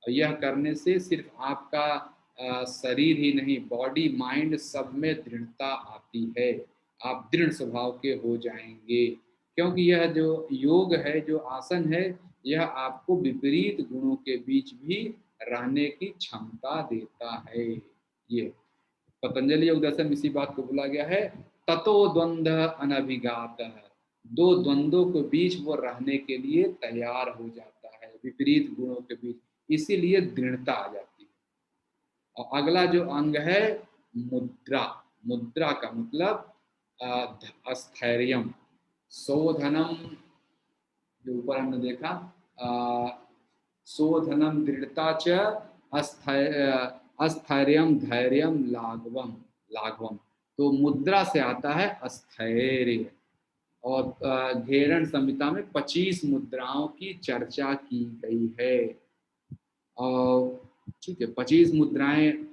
और यह करने से सिर्फ आपका शरीर ही नहीं, बॉडी माइंड सब में दृढ़ता आती है। आप दृढ़ स्वभाव के हो जाएंगे, क्योंकि यह जो योग है, जो आसन है, यह आपको विपरीत गुणों के बीच भी रहने की क्षमता देता है। ये पतंजलि योग दर्शन में इसी बात को बोला गया है, ततो द्वंद्व अनभिघात। दो द्वंद्वों के बीच वो रहने के लिए तैयार हो जाता है, विपरीत गुणों के बीच, इसीलिए दृढ़ता आ जाती है। और अगला जो अंग है मुद्रा। मुद्रा का मतलब स्थैर्यम, शोधनम। जो ऊपर हमने देखा शोधनम दृढ़ता च अस्थैर्यम धैर्यम लाघवम। लाघवम तो मुद्रा से आता है अस्थैर्य। और घेरण संहिता में 25 मुद्राओं की चर्चा की गई है। और ठीक है, 25 मुद्राएं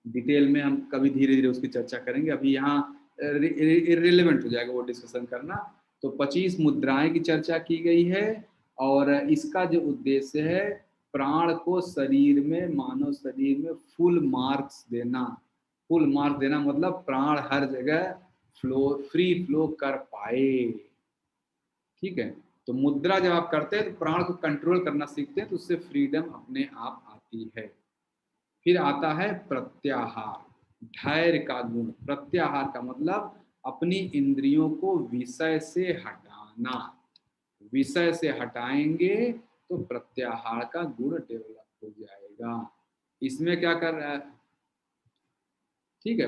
डिटेल में हम कभी धीरे धीरे उसकी चर्चा करेंगे, अभी यहाँ इर्रिलेवेंट हो जाएगा वो डिस्कशन करना। तो 25 मुद्राएं की चर्चा की गई है। और इसका जो उद्देश्य है, प्राण को शरीर में, मानव शरीर में फुल मार्क्स देना। फुल मार्क्स देना मतलब प्राण हर जगह फ्री फ्लो कर पाए। ठीक है, तो मुद्रा जब आप करते हैं तो प्राण को कंट्रोल करना सीखते हैं, तो उससे फ्रीडम अपने आप आती है। फिर आता है प्रत्याहार, धैर्य का गुण। प्रत्याहार का मतलब अपनी इंद्रियों को विषय से हटाना। विषय से हटाएंगे तो प्रत्याहार का गुण डेवलप हो जाएगा। इसमें क्या कर रहा है? ठीक है,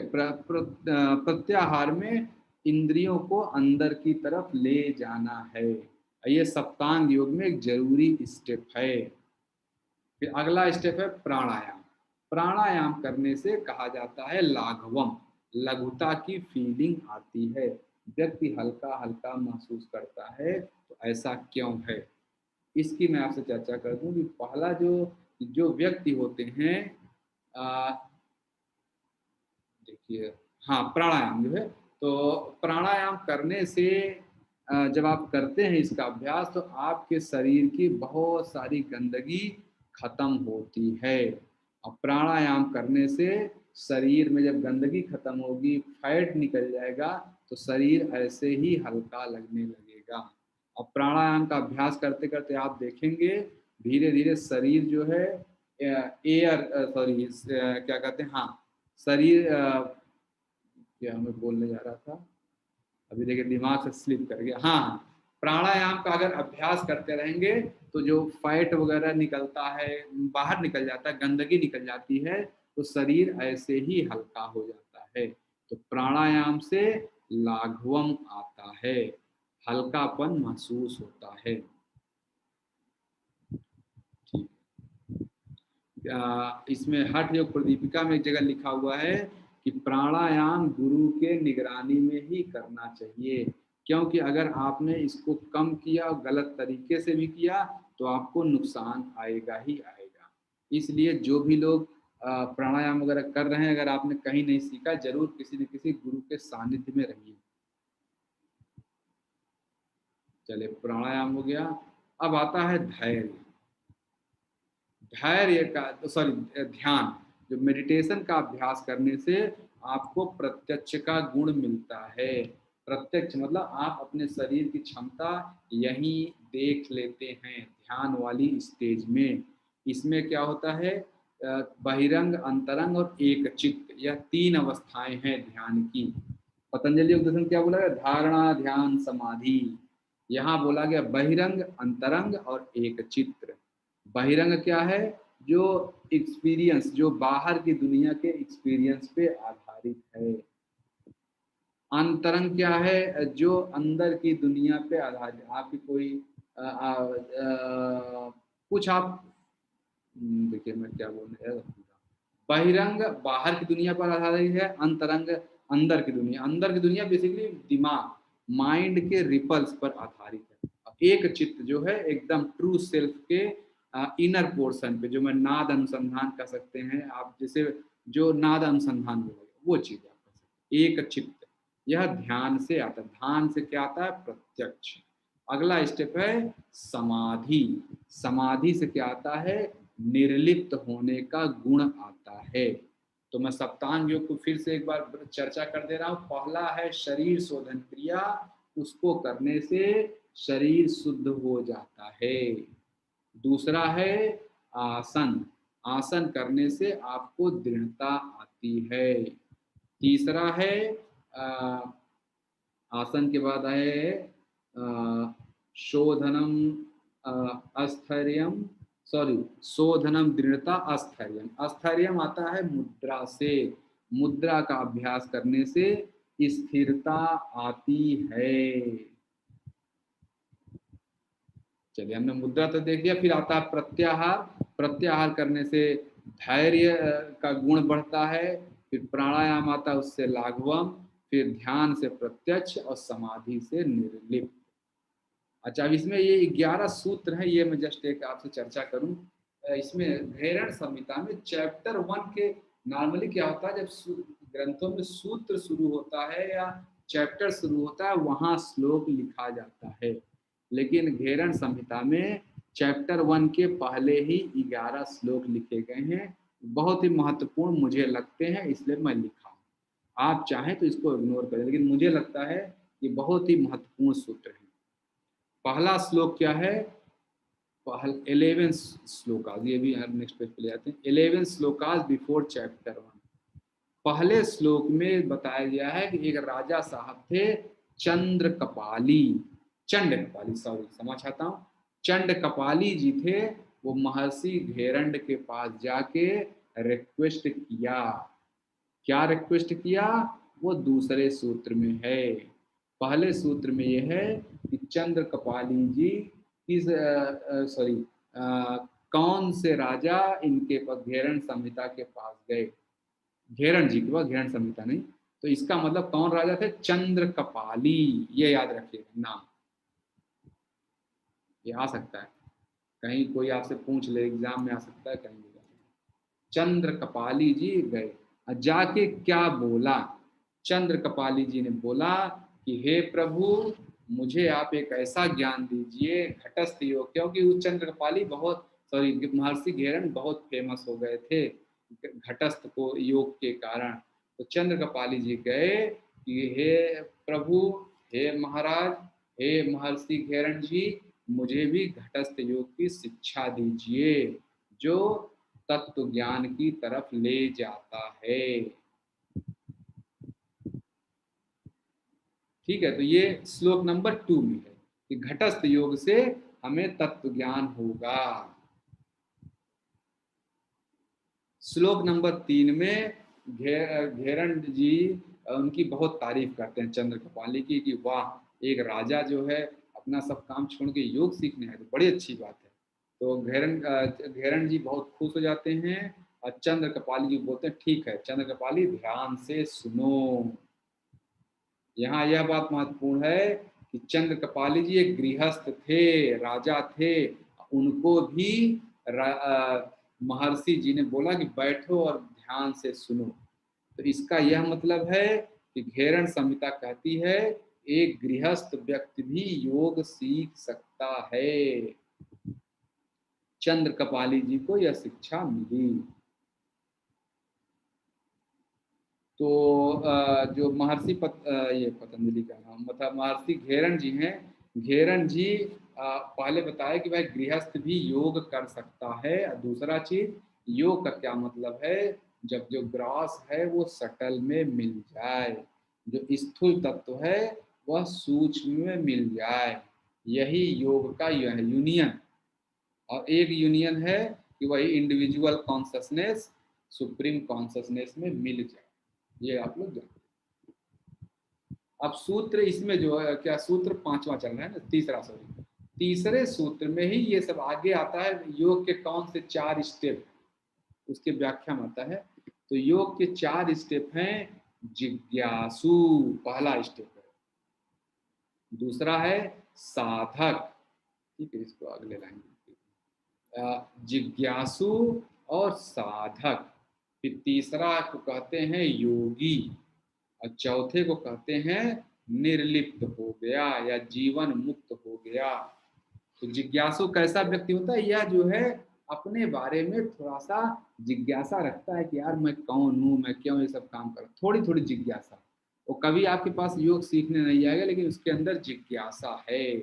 प्रत्याहार में इंद्रियों को अंदर की तरफ ले जाना है। ये सप्तांग योग में एक जरूरी स्टेप है। फिर अगला स्टेप है प्राणायाम। प्राणायाम करने से कहा जाता है लाघवम, लघुता की फीलिंग आती है, व्यक्ति हल्का हल्का महसूस करता है। तो ऐसा क्यों है, इसकी मैं आपसे चर्चा कर दूं कि पहला जो जो व्यक्ति होते हैं, देखिए, हाँ, प्राणायाम जो है, तो प्राणायाम करने से जब आप करते हैं इसका अभ्यास, तो आपके शरीर की बहुत सारी गंदगी खत्म होती है। और प्राणायाम करने से शरीर में जब गंदगी खत्म होगी, फैट निकल जाएगा, तो शरीर ऐसे ही हल्का लगने लगेगा। और प्राणायाम का अभ्यास करते करते आप देखेंगे धीरे धीरे शरीर जो है एयर सॉरी क्या कहते हैं, हाँ शरीर क्या मैं बोलने जा रहा था, अभी देखिए दिमाग से स्लिप कर गया। हाँ, प्राणायाम का अगर अभ्यास करते रहेंगे तो जो फैट वगैरह निकलता है बाहर निकल जाता है, गंदगी निकल जाती है, तो शरीर ऐसे ही हल्का हो जाता है। तो प्राणायाम से लाघवम आता है, हल्कापन महसूस होता है। ठीक, इसमें हठ योग प्रदीपिका में एक जगह लिखा हुआ है कि प्राणायाम गुरु के निगरानी में ही करना चाहिए, क्योंकि अगर आपने इसको कम किया और गलत तरीके से भी किया तो आपको नुकसान आएगा ही आएगा। इसलिए जो भी लोग प्राणायाम वगैरह कर रहे हैं, अगर आपने कहीं नहीं सीखा, जरूर किसी न किसी गुरु के सानिध्य में रहिए। चलिए, प्राणायाम हो गया। अब आता है धैर्य। धैर्य का सॉरी ध्यान, जो मेडिटेशन का अभ्यास करने से आपको प्रत्यक्ष का गुण मिलता है। प्रत्यक्ष मतलब आप अपने शरीर की क्षमता यहीं देख लेते हैं ध्यान वाली स्टेज में। इसमें क्या होता है, बहिरंग, अंतरंग और एक चित्त, यह तीन अवस्थाएं हैं ध्यान की। पतंजलि उपदेश में क्या बोला गया, धारणा ध्यान समाधि। यहाँ बोला गया बहिरंग, अंतरंग और एक चित्त। बहिरंग क्या है, जो एक्सपीरियंस, जो बाहर की दुनिया के एक्सपीरियंस पे आधारित है। अंतरंग क्या है, जो अंदर की दुनिया पे आधारित, आपकी कोई कुछ आप देखिए मैं क्या बोलने, बहिरंग बाहर की दुनिया पर आधारित है, अंतरंग अंदर की दुनिया, अंदर की दुनिया बेसिकली दिमाग, माइंड के रिपल्स पर आधारित है। एक चित्त जो है एकदम ट्रू सेल्फ के इनर पोर्शन पे, जो मैं नाद अनुसंधान कर सकते हैं आप, जैसे जो नाद अनुसंधान वो चीज आप कर सकते हैं। एक चित्त, यह ध्यान से आता है। ध्यान से क्या आता है, प्रत्यक्ष। अगला स्टेप है समाधि। समाधि से क्या आता है, निर्लिप्त होने का गुण आता है। तो मैं सप्तांग योग को फिर से एक बार चर्चा कर दे रहा हूँ। पहला है शरीर शोधन क्रिया, उसको करने से शरीर शुद्ध हो जाता है। दूसरा है आसन, आसन करने से आपको दृढ़ता आती है। तीसरा है आसन के बाद है शोधनम अस्थैर्यम, सॉरी शोधनम दृढ़ता अस्थैर्यम। अस्थैर्यम आता है मुद्रा से, मुद्रा का अभ्यास करने से स्थिरता आती है। चलिए, हमने मुद्रा तो देख लिया। फिर आता है प्रत्याहार। प्रत्याहार करने से धैर्य का गुण बढ़ता है। फिर प्राणायाम आता है, उससे लाघवम। फिर ध्यान से प्रत्यक्ष और समाधि से निर्लिप्त। अच्छा, अब इसमें ये 11 सूत्र हैं, ये मैं जस्ट एक आपसे चर्चा करूं। इसमें घेरण संहिता में चैप्टर 1 के नॉर्मली क्या होता है, जब ग्रंथों में सूत्र शुरू होता है या चैप्टर शुरू होता है, वहां श्लोक लिखा जाता है। लेकिन घेरण संहिता में चैप्टर 1 के पहले ही 11 श्लोक लिखे गए हैं। बहुत ही महत्वपूर्ण मुझे लगते हैं, इसलिए मैं लिखा हूँ। आप चाहें तो इसको इग्नोर करें, लेकिन मुझे लगता है ये बहुत ही महत्वपूर्ण सूत्र है। पहला श्लोक क्या है, 11 श्लोकाज, ये भी नेक्स्ट पेज पे ले जाते हैं। 11 श्लोकाज बिफोर चैप्टर 1। पहले श्लोक में बताया गया है कि एक राजा साहब थे, चंद्र कपाली, चंड कपाली, सॉरी क्षमा चाहता हूँ, चंड कपाली जी थे। वो महर्षि घेरंड के पास जाके रिक्वेस्ट किया। क्या रिक्वेस्ट किया, वो दूसरे सूत्र में है। पहले सूत्र में ये है कि चंद्र कपाली जी किस सॉरी कौन से राजा इनके पास घेरण संहिता के पास गए, घेरण जी के पास, घेरण संहिता नहीं। तो इसका मतलब कौन राजा थे, चंद्र कपाली, ये याद रखिएगा नाम, ये आ सकता है कहीं, कोई आपसे पूछ ले एग्जाम में, आ सकता है कहीं भी। चंद्र कपाली जी गए, जाके क्या बोला, चंद्र कपाली जी ने बोला कि हे प्रभु, मुझे आप एक ऐसा ज्ञान दीजिए घटस्थ योग, क्योंकि उस चंद्र कपाली बहुत सॉरी महर्षि घेरन बहुत फेमस हो गए थे घटस्थ को योग के कारण। तो चंद्रकपाली जी गए कि हे प्रभु, हे महाराज, हे महर्षि घेरन जी, मुझे भी घटस्थ योग की शिक्षा दीजिए जो तत्व ज्ञान की तरफ ले जाता है। ठीक है, तो ये श्लोक नंबर 2 में है कि घटस्थ योग से हमें तत्व ज्ञान होगा। श्लोक नंबर 3 में घेरन जी उनकी बहुत तारीफ करते हैं चंद्रकपाली की कि वाह, एक राजा जो है अपना सब काम छोड़ के योग सीखने है, तो बड़ी अच्छी बात है। तो घेरन जी बहुत खुश हो जाते हैं और चंद्रकपाली जी बोलते हैं ठीक है चंद्रकपाली, ध्यान से सुनो। यहाँ यह बात महत्वपूर्ण है कि चंद्रकपाली जी एक गृहस्थ थे, राजा थे। उनको भी महर्षि जी ने बोला कि बैठो और ध्यान से सुनो। तो इसका यह मतलब है कि घेरन संहिता कहती है एक गृहस्थ व्यक्ति भी योग सीख सकता है। चंद्रकपाली जी को यह शिक्षा मिली। तो जो ये पतंजलि का नाम मतलब महर्षि घेरन जी हैं, घेरन जी पहले बताया कि भाई गृहस्थ भी योग कर सकता है। दूसरा चीज, योग का क्या मतलब है, जब जो ग्रास है वो सटल में मिल जाए, जो स्थूल तत्व है वह सूक्ष्म में मिल जाए, यही योग का यह यूनियन। और एक यूनियन है कि वही इंडिविजुअल कॉन्शसनेस सुप्रीम कॉन्शसनेस में मिल जाए, ये आप लोग जानते हैं। अब सूत्र इसमें जो है क्या, सूत्र 5वां चल रहा है ना, सॉरी तीसरे सूत्र में ही ये सब आगे आता है। योग के कौन से 4 स्टेप उसके व्याख्या में आता है। तो योग के 4 स्टेप हैं। जिज्ञासु पहला स्टेप है, दूसरा है साधक, ठीक है इसको अगले लाइन में, जिज्ञासु और साधक। फिर तीसरा को कहते हैं योगी और चौथे को कहते हैं निर्लिप्त हो गया या जीवन मुक्त हो गया। तो जिज्ञासु कैसा व्यक्ति होता है, यह जो है अपने बारे में थोड़ा सा जिज्ञासा रखता है कि यार मैं कौन हूँ, मैं क्यों ये सब काम कर, थोड़ी थोड़ी जिज्ञासा। वो कभी आपके पास योग सीखने नहीं आएगा लेकिन उसके अंदर जिज्ञासा है।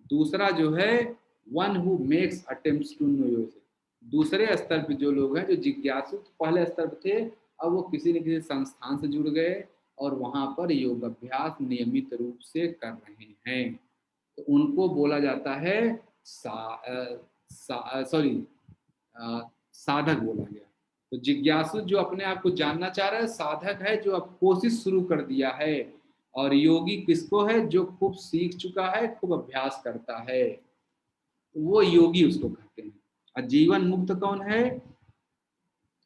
दूसरा जो है one who makes attempts to know yourself, दूसरे स्तर पे जो लोग हैं जो जिज्ञासु पहले स्तर पे थे, अब वो किसी न किसी संस्थान से जुड़ गए और वहां पर योग अभ्यास नियमित रूप से कर रहे हैं, तो उनको बोला जाता है सॉरी साधक बोला गया। तो जिज्ञासु जो अपने आप को जानना चाह रहा है, साधक है जो अब कोशिश शुरू कर दिया है, और योगी किसको है, जो खूब सीख चुका है, खूब अभ्यास करता है, वो योगी उसको कहते हैं। और जीवन मुक्त कौन है,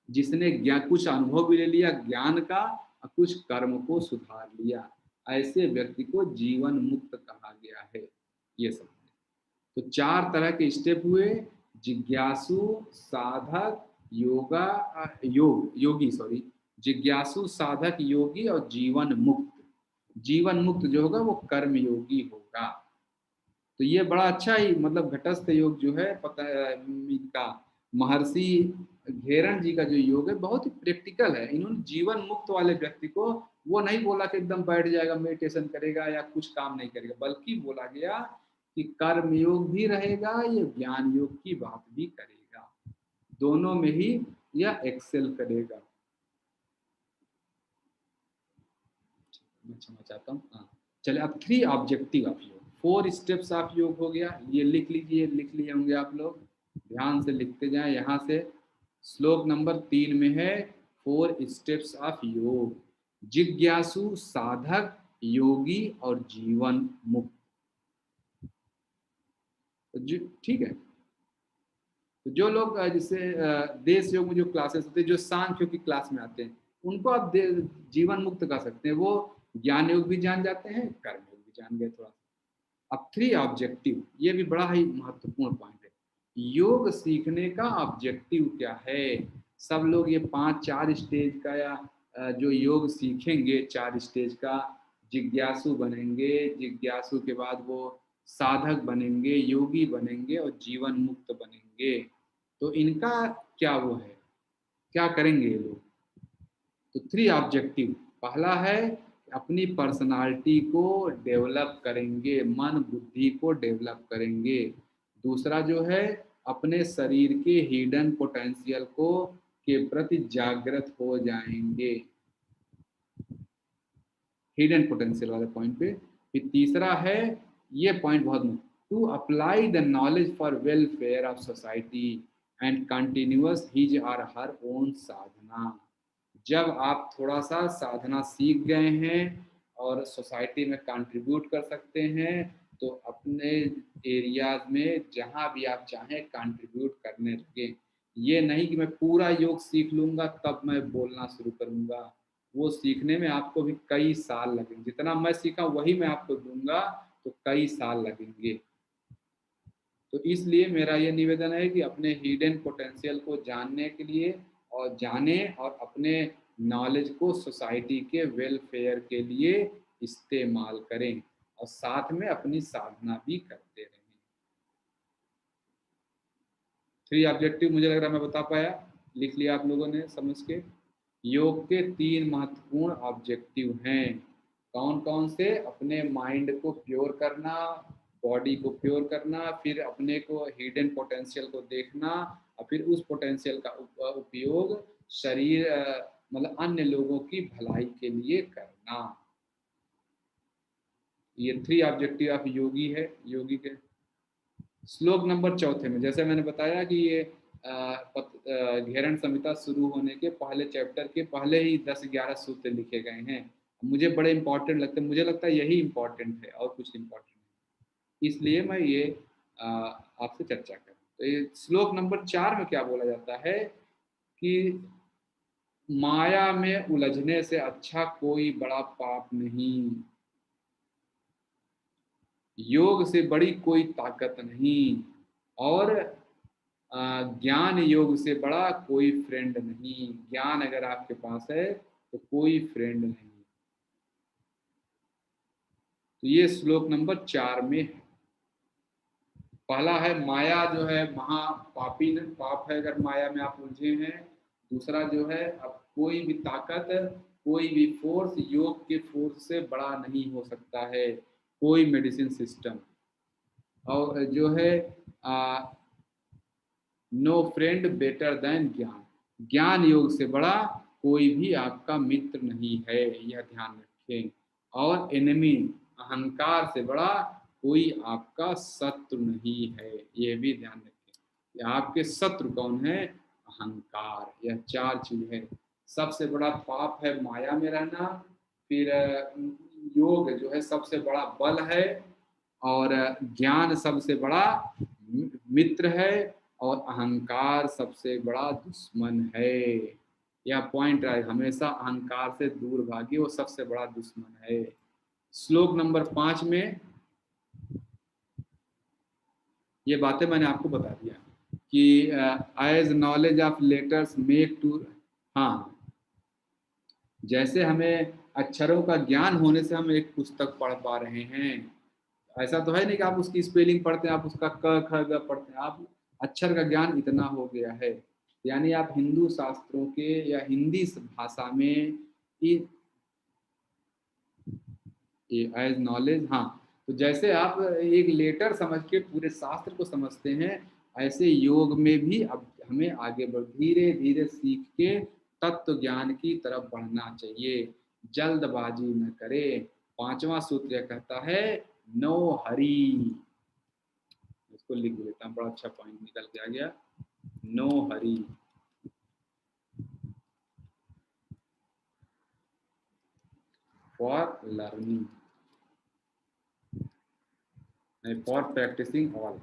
जिसने ज्ञान कुछ अनुभव भी ले लिया ज्ञान का और कुछ कर्म को सुधार लिया, ऐसे व्यक्ति को जीवन मुक्त कहा गया है। ये सब तो 4 तरह के स्टेप हुए, जिज्ञासु, साधक, योगी सॉरी, जिज्ञासु, साधक, योगी और जीवन मुक्त। जीवन मुक्त जो होगा वो कर्म योगी होगा। तो ये बड़ा अच्छा ही मतलब घटस्थ योग जो है पता इनका महर्षि घेरन जी का जो योग है बहुत ही प्रैक्टिकल है। इन्होंने जीवन मुक्त वाले व्यक्ति को वो नहीं बोला कि एकदम बैठ जाएगा मेडिटेशन करेगा या कुछ काम नहीं करेगा, बल्कि बोला गया कि कर्म योग भी रहेगा, ये ज्ञान योग की बात भी करेगा, दोनों में ही यह एक्सेल करेगा। मैं क्षमा चाहता हूँ। हाँ चले, अब 3 ऑब्जेक्टिव ऑफ योग, 4 स्टेप्स ऑफ योग हो गया, ये लिख लीजिए, लिख लिए होंगे आप लोग, ध्यान से लिखते जाएं। यहाँ से श्लोक नंबर 3 में है 4 स्टेप्स ऑफ योग, जिज्ञासु, साधक, योगी और जीवन मुक्त। ठीक है, तो जो लोग जैसे देश योग में जो क्लासेस होते हैं, जो सांख्य की क्लास में आते हैं, उनको आप जीवन मुक्त कर सकते हैं, वो ज्ञान योग भी जान जाते हैं, कर्म योग भी जान गए थोड़ा। अब 3 ऑब्जेक्टिव, ये भी बड़ा ही महत्वपूर्ण पॉइंट है। योग सीखने का ऑब्जेक्टिव क्या है। सब लोग ये 4 स्टेज का या जो योग सीखेंगे 4 स्टेज का, जिज्ञासु बनेंगे, जिज्ञासु के बाद वो साधक बनेंगे, योगी बनेंगे और जीवन मुक्त बनेंगे। करेंगे। तो इनका क्या वो है, क्या करेंगे ये लोग? तो 3 ऑब्जेक्टिव, पहला है अपनी पर्सनालिटी को डेवलप करेंगे, मन बुद्धि को डेवलप करेंगे। दूसरा जो है अपने शरीर के हिडन पोटेंशियल को के प्रति जागृत हो जाएंगे, हिडन पोटेंशियल वाले पॉइंट पे। फिर तीसरा है, ये पॉइंट बहुत, to apply the knowledge for welfare of society and continuous his और हर ओन साधना। जब आप थोड़ा सा साधना सीख गए हैं और सोसाइटी में कंट्रीब्यूट कर सकते हैं, तो अपने एरियाज में जहां भी आप चाहें कंट्रीब्यूट करने लगे। ये नहीं कि मैं पूरा योग सीख लूंगा तब मैं बोलना शुरू करूंगा, वो सीखने में आपको भी कई साल लगेंगे। जितना मैं सीखा वही मैं आपको दूंगा तो कई साल लगेंगे। तो इसलिए मेरा ये निवेदन है कि अपने हिडन पोटेंशियल को जानने के लिए और जाने और अपने नॉलेज को सोसाइटी के वेलफेयर के लिए इस्तेमाल करें और साथ में अपनी साधना भी करते रहें। 3 ऑब्जेक्टिव मुझे लग रहा है मैं बता पाया, लिख लिया आप लोगों ने समझ के। योग के 3 महत्वपूर्ण ऑब्जेक्टिव हैं। कौन कौन से? अपने माइंड को प्योर करना, बॉडी को प्योर करना, फिर अपने को हिडन पोटेंशियल को देखना, और फिर उस पोटेंशियल का उपयोग शरीर मतलब अन्य लोगों की भलाई के लिए करना। ये 3 ऑब्जेक्टिव ऑफ योगी है, योगी के। श्लोक नंबर 4 में जैसे मैंने बताया कि ये घेरण संहिता शुरू होने के पहले चैप्टर के पहले ही 10-11 सूत्र लिखे गए हैं। मुझे बड़े इंपॉर्टेंट लगते हैं, मुझे लगता है यही इंपॉर्टेंट है और कुछ इंपॉर्टेंट नहीं, इसलिए मैं ये आपसे चर्चा करूँ। तो ये श्लोक नंबर 4 में क्या बोला जाता है कि माया में उलझने से अच्छा कोई बड़ा पाप नहीं, योग से बड़ी कोई ताकत नहीं, और ज्ञान योग से बड़ा कोई फ्रेंड नहीं। ज्ञान अगर आपके पास है तो कोई फ्रेंड नहीं। तो ये श्लोक नंबर 4 में है। पहला है माया जो है महा पापी पाप है अगर माया में आप उलझे हैं। दूसरा जो है अब कोई भी ताकत, कोई भी फोर्स योग के फोर्स से बड़ा नहीं हो सकता है, कोई मेडिसिन सिस्टम। और जो है नो फ्रेंड बेटर देन ज्ञान, ज्ञान योग से बड़ा कोई भी आपका मित्र नहीं है, यह ध्यान रखें। और एनिमी अहंकार से बड़ा कोई आपका शत्रु नहीं है, यह भी ध्यान रखें। आपके शत्रु कौन है? अहंकार। यह 4 चीज है। सबसे बड़ा पाप है माया में रहना, फिर योग जो है सबसे बड़ा बल है, और ज्ञान सबसे बड़ा मित्र है, और अहंकार सबसे बड़ा दुश्मन है। यह पॉइंट है, हमेशा अहंकार से दूर भागिए, वो सबसे बड़ा दुश्मन है। श्लोक नंबर 5 में ये बातें मैंने आपको बता दिया कि as knowledge of letters make to, हाँ, जैसे हमें अक्षरों का ज्ञान होने से हम एक पुस्तक पढ़ पा रहे हैं, ऐसा तो है नहीं कि आप उसकी स्पेलिंग पढ़ते हैं, आप उसका क ख ग पढ़ते हैं, आप अक्षर का ज्ञान इतना हो गया है। यानी आप हिंदू शास्त्रों के या हिंदी भाषा में एज नॉलेज, हाँ, तो जैसे आप एक लेटर समझ के पूरे शास्त्र को समझते हैं, ऐसे योग में भी अब हमें आगे बढ़ धीरे धीरे सीख के तत्व ज्ञान की तरफ बढ़ना चाहिए, जल्दबाजी न करें। 5वां सूत्र कहता है नो हरी, इसको लिख देता हूँ, बड़ा अच्छा पॉइंट निकल के आ गया। No hurry, for learning, for practising all.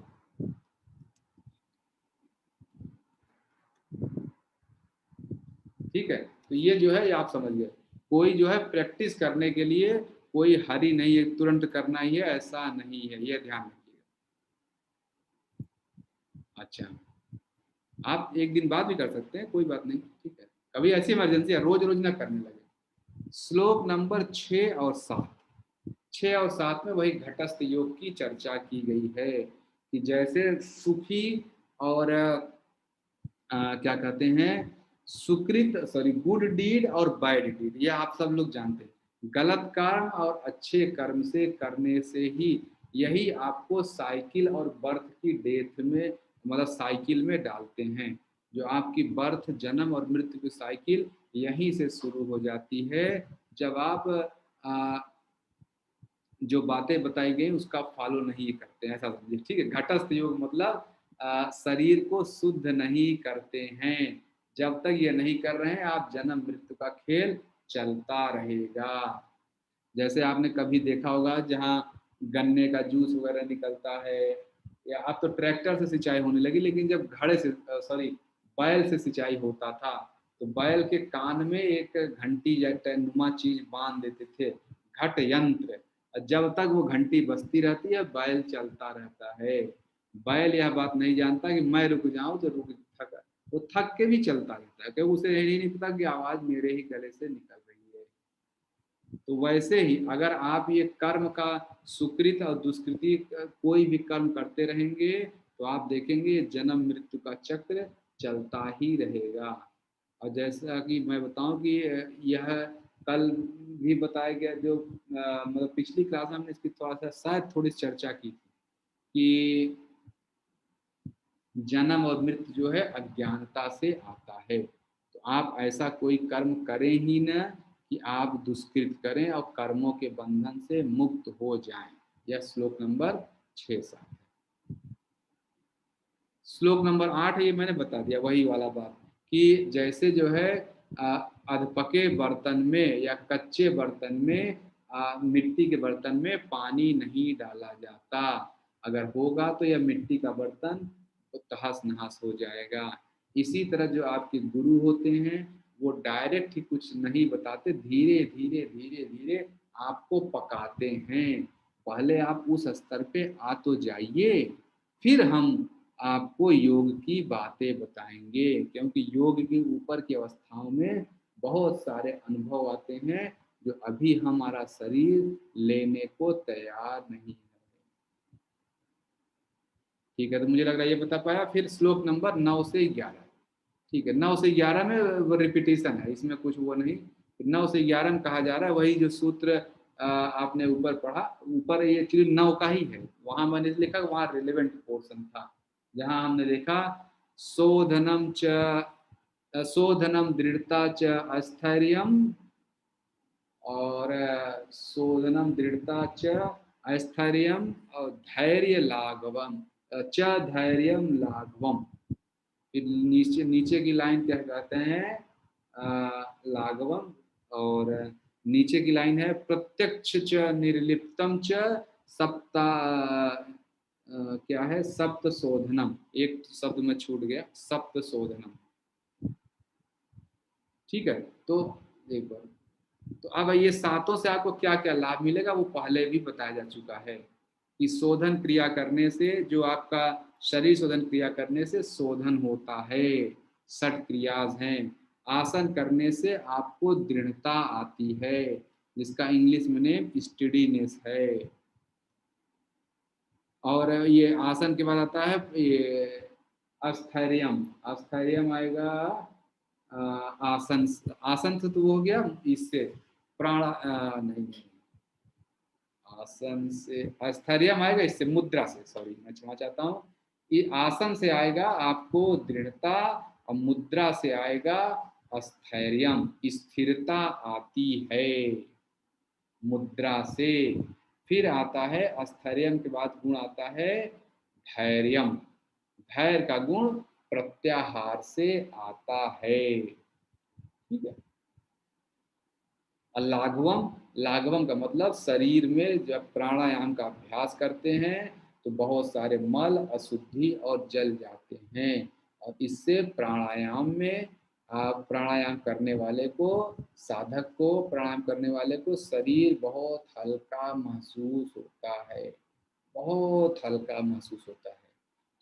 ठीक है, तो ये जो है ये आप समझिए, कोई जो है प्रैक्टिस करने के लिए कोई हरी नहीं है, तुरंत करना ही है ऐसा नहीं है, ये ध्यान रखिएगा। अच्छा, आप एक दिन बाद भी कर सकते हैं, कोई बात नहीं, ठीक है, कभी ऐसी इमरजेंसी है, रोज रोज ना करने लगे। श्लोक नंबर 6 और 7, 6 और 7 में वही घटस्थ योग की चर्चा की गई है कि जैसे सुखी और क्या कहते हैं, गुड डीड और बैड डीड, ये आप सब लोग जानते हैं। गलत कर्म और अच्छे कर्म से करने से ही यही आपको साइकिल और बर्थ की डेथ में, मतलब साइकिल में डालते हैं। जो आपकी बर्थ, जन्म और मृत्यु की साइकिल यहीं से शुरू हो जाती है, जब आप आ, जो बातें बताई गई उसका फॉलो नहीं करते हैं, ऐसा समझिए, ठीक है। घटस्थ योग मतलब शरीर को शुद्ध नहीं करते हैं। जब तक ये नहीं कर रहे हैं, आप जन्म मृत्यु का खेल चलता रहेगा। जैसे आपने कभी देखा होगा जहाँ गन्ने का जूस वगैरह निकलता है, या अब तो ट्रैक्टर से सिंचाई होने लगी, लेकिन जब घड़े से, सॉरी, बैल से सिंचाई होता था, तो बैल के कान में एक घंटी या नुमा चीज बांध देते थे, घट यंत्र। जब तक वो घंटी बजती रहती है, बैल चलता रहता है। बैल यह बात नहीं जानता कि मैं रुक जाऊं तो रुक, थक, वो थक के भी चलता रहता है, क्योंकि उसे यही नहीं पता कि आवाज मेरे ही गले से निकल रही है। तो वैसे ही अगर आप ये कर्म का सुकृत और दुष्कृति कोई भी कर्म करते रहेंगे, तो आप देखेंगे जन्म मृत्यु का चक्र चलता ही रहेगा। और जैसा कि मैं बताऊं कि यह कल भी बताया गया, जो मतलब पिछली क्लास में हमने इसकी थोड़ा सा शायद थोड़ी चर्चा की थी, कि जन्म और मृत्यु जो है अज्ञानता से आता है। तो आप ऐसा कोई कर्म करें ही न कि आप दुष्कृत करें और कर्मों के बंधन से मुक्त हो जाएं। यह श्लोक नंबर 6-7 है। श्लोक नंबर 8 ये मैंने बता दिया, वही वाला बात, कि जैसे जो है अधपके बर्तन में या कच्चे बर्तन में, मिट्टी के बर्तन में पानी नहीं डाला जाता। अगर होगा तो यह मिट्टी का बर्तन तो तहस नहस हो जाएगा। इसी तरह जो आपके गुरु होते हैं, वो डायरेक्ट ही कुछ नहीं बताते, धीरे धीरे धीरे धीरे आपको पकाते हैं। पहले आप उस स्तर पे आ तो जाइए, फिर हम आपको योग की बातें बताएंगे, क्योंकि योग के ऊपर की अवस्थाओं में बहुत सारे अनुभव आते हैं जो अभी हमारा शरीर लेने को तैयार नहीं है। ठीक है, तो मुझे लग रहा है ये बता पाया। फिर श्लोक नंबर 9 से 11, ठीक है, 9 से 11 में वो रिपीटेशन है, इसमें कुछ वो नहीं। 9 से 11 में कहा जा रहा है वही जो सूत्र आपने ऊपर पढ़ा, ऊपर ये एक्चुअली 9 का ही है, वहां मैंने लिखा, वहां रिलेवेंट पोर्शन था, जहां हमने देखा शोधनम च, शोधनम दृढ़ता च अस्थैर्यम, और शोधनम दृढ़ता च अस्थैर्यम और धैर्य लाघवम, च धैर्यम लाघवम। फिर नीचे नीचे की लाइन क्या कहते हैं, लाघवम, और नीचे की लाइन है प्रत्यक्ष च निर्लिप्तम च सप्ता, क्या है, सप्त शोधनम, एक शब्द में छूट गया, सप्त शोधनम। ठीक है, तो एक बार, तो अब ये सातों से आपको क्या क्या लाभ मिलेगा वो पहले भी बताया जा चुका है, कि शोधन क्रिया करने से, जो आपका शरीर शोधन क्रिया करने से शोधन होता है, 6 क्रियाज हैं। आसन करने से आपको दृढ़ता आती है, जिसका इंग्लिश में नेम स्टेडीनेस है। और ये आसन के बाद आता है ये अस्थैर्यम, अस्थैर्यम आएगा आसन, आसन से तो हो गया, इससे प्राण नहीं नहीं, आसन से अस्थैर्यम आएगा, इससे मुद्रा से, सॉरी मैं क्षमा चाहता हूँ, ये आसन से आएगा आपको दृढ़ता, और मुद्रा से आएगा अस्थैर्यम, स्थिरता आती है मुद्रा से। फिर आता है अस्थैर्यम के बाद गुण आता है धैर्यम, धैर्य का गुण प्रत्याहार से आता है। ठीक है, और लाघवम, लाघवम का मतलब शरीर में जब प्राणायाम का अभ्यास करते हैं तो बहुत सारे मल, अशुद्धि और जल जाते हैं, और इससे प्राणायाम में प्राणायाम करने वाले को, साधक को, प्राणायाम करने वाले को शरीर बहुत हल्का महसूस होता है, बहुत हल्का महसूस होता है।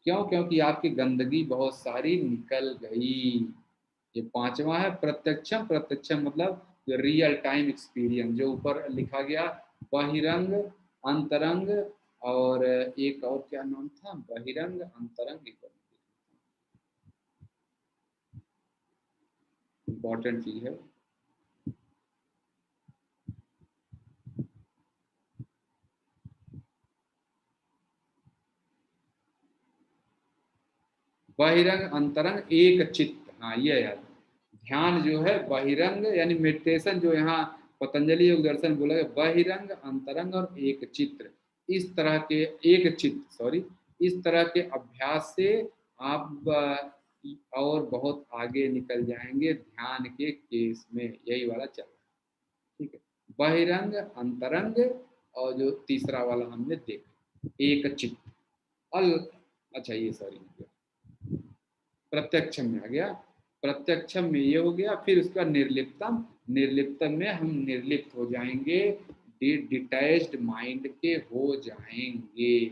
क्यों? क्योंकि आपकी गंदगी बहुत सारी निकल गई। ये 5वां है प्रत्यक्षम, प्रत्यक्षम मतलब रियल टाइम एक्सपीरियंस, जो ऊपर लिखा गया बहिरंग, अंतरंग, और एक और क्या नाम था, बहिरंग, अंतरंग, इम्पोर्टेंट चीज है। बहिरंग अंतरंग एक चित्त, हाँ ये याद। ध्यान जो है बहिरंग यानी मेडिटेशन, जो यहाँ पतंजलि योग दर्शन बोला है, बहिरंग अंतरंग और एक चित्र, इस तरह के एक चित्त सॉरी इस तरह के अभ्यास से आप और बहुत आगे निकल जाएंगे ध्यान के केस में, यही वाला चल रहा है। ठीक है, बहिरंग अंतरंग और जो तीसरा वाला हमने देखा एक चित्त अल, अच्छा ये सॉरी प्रत्यक्षम में आ गया, प्रत्यक्षम में ये हो गया। फिर उसका निर्लिप्तम, निर्लिप्तम में हम निर्लिप्त हो जाएंगे, डिटैच्ड माइंड के हो जाएंगे।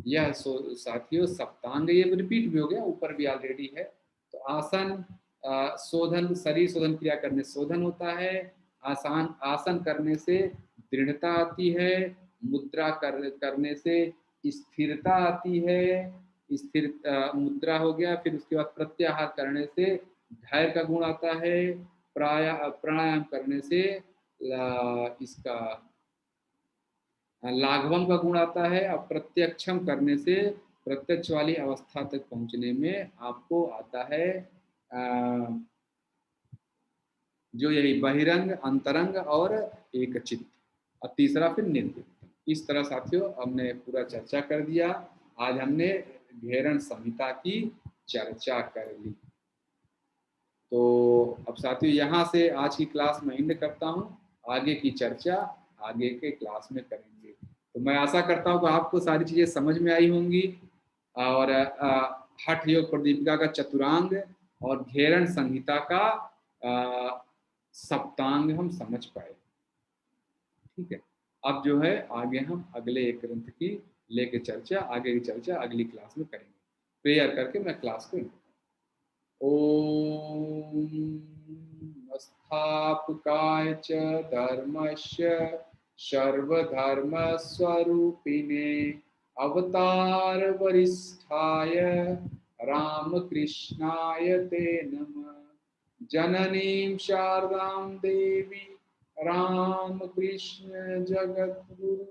यह साथियों सप्तांग, ये रिपीट भी हो गया, ऊपर भी ऑलरेडी है। तो आसन शोधन, शरीर शोधन क्रिया करने से शोधन होता है। आसन करने से दृढ़ता आती है, मुद्रा करने से स्थिरता आती है, स्थिर मुद्रा हो गया। फिर उसके बाद प्रत्याहार करने से धैर्य का गुण आता है। प्राणायाम करने से इसका लाघवम का गुण आता है। और प्रत्यक्षम करने से प्रत्यक्ष वाली अवस्था तक पहुंचने में आपको आता है जो यही बहिरंग अंतरंग और एक चित्त, और तीसरा फिर निर्लिप्त। इस तरह साथियों हमने पूरा चर्चा कर दिया। आज हमने घेरण संहिता की चर्चा कर ली। तो अब साथियों यहाँ से आज की क्लास में एंड करता हूँ, आगे की चर्चा आगे के क्लास में करेंगे। तो मैं आशा करता हूँ कि आपको सारी चीज़ें समझ में आई होंगी, और हठ योग प्रदीपिका का चतुरांग और घेरण संहिता का सप्तांग हम समझ पाए। ठीक है, अब जो है आगे हम अगले एक ग्रंथ की लेके चर्चा, आगे की चर्चा अगली क्लास में करेंगे। प्रेयर करके मैं क्लास को ओम स्थापकाय च धर्मस्य सर्वधर्मस्वरूपिणे अवतार वरिष्ठाय रामकृष्णाय ते नमः। जननीं शारदां देवी रामकृष्ण जगद्गुरु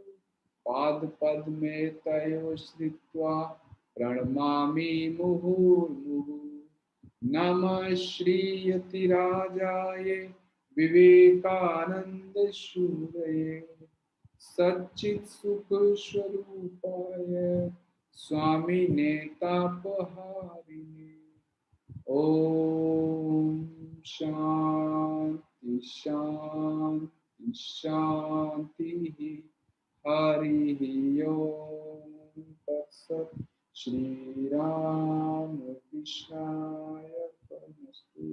पादपद्मे तयो श्रित्वा प्रणमामि मुहुर्मुहुः। नमः श्री यतिराजाय विवेकानंद शूरये सच्चित् सुख स्वरूपाय स्वामिने तापहारिणे। ओम शांति शांति शांति। हरि ओम तत्सत्। श्री राम कृष्णाय नमस्तु।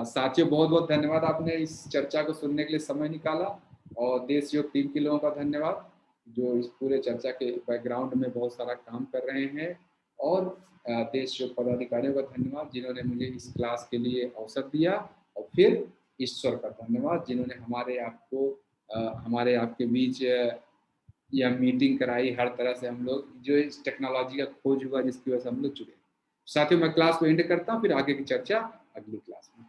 साथियों बहुत बहुत धन्यवाद, आपने इस चर्चा को सुनने के लिए समय निकाला, और देश योग टीम के लोगों का धन्यवाद जो इस पूरे चर्चा के बैकग्राउंड में बहुत सारा काम कर रहे हैं, और देश योग पदाधिकारियों का धन्यवाद जिन्होंने मुझे इस क्लास के लिए अवसर दिया, और फिर ईश्वर का धन्यवाद जिन्होंने हमारे आपके बीच यह मीटिंग कराई। हर तरह से हम लोग जो इस टेक्नोलॉजी का खोज हुआ जिसकी वजह से हम लोग जुड़े। साथियों मैं क्लास को एंड करता हूँ, फिर आगे की चर्चा अगली क्लास में।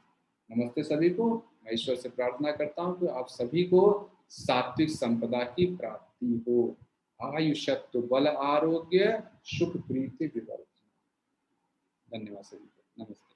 नमस्ते सभी को। मैं ईश्वर से प्रार्थना करता हूँ कि आप सभी को सात्विक संपदा की प्राप्ति हो। आयुष्यत्व बल आरोग्य सुख प्रीति विवर्धन। धन्यवाद सभी को। नमस्ते।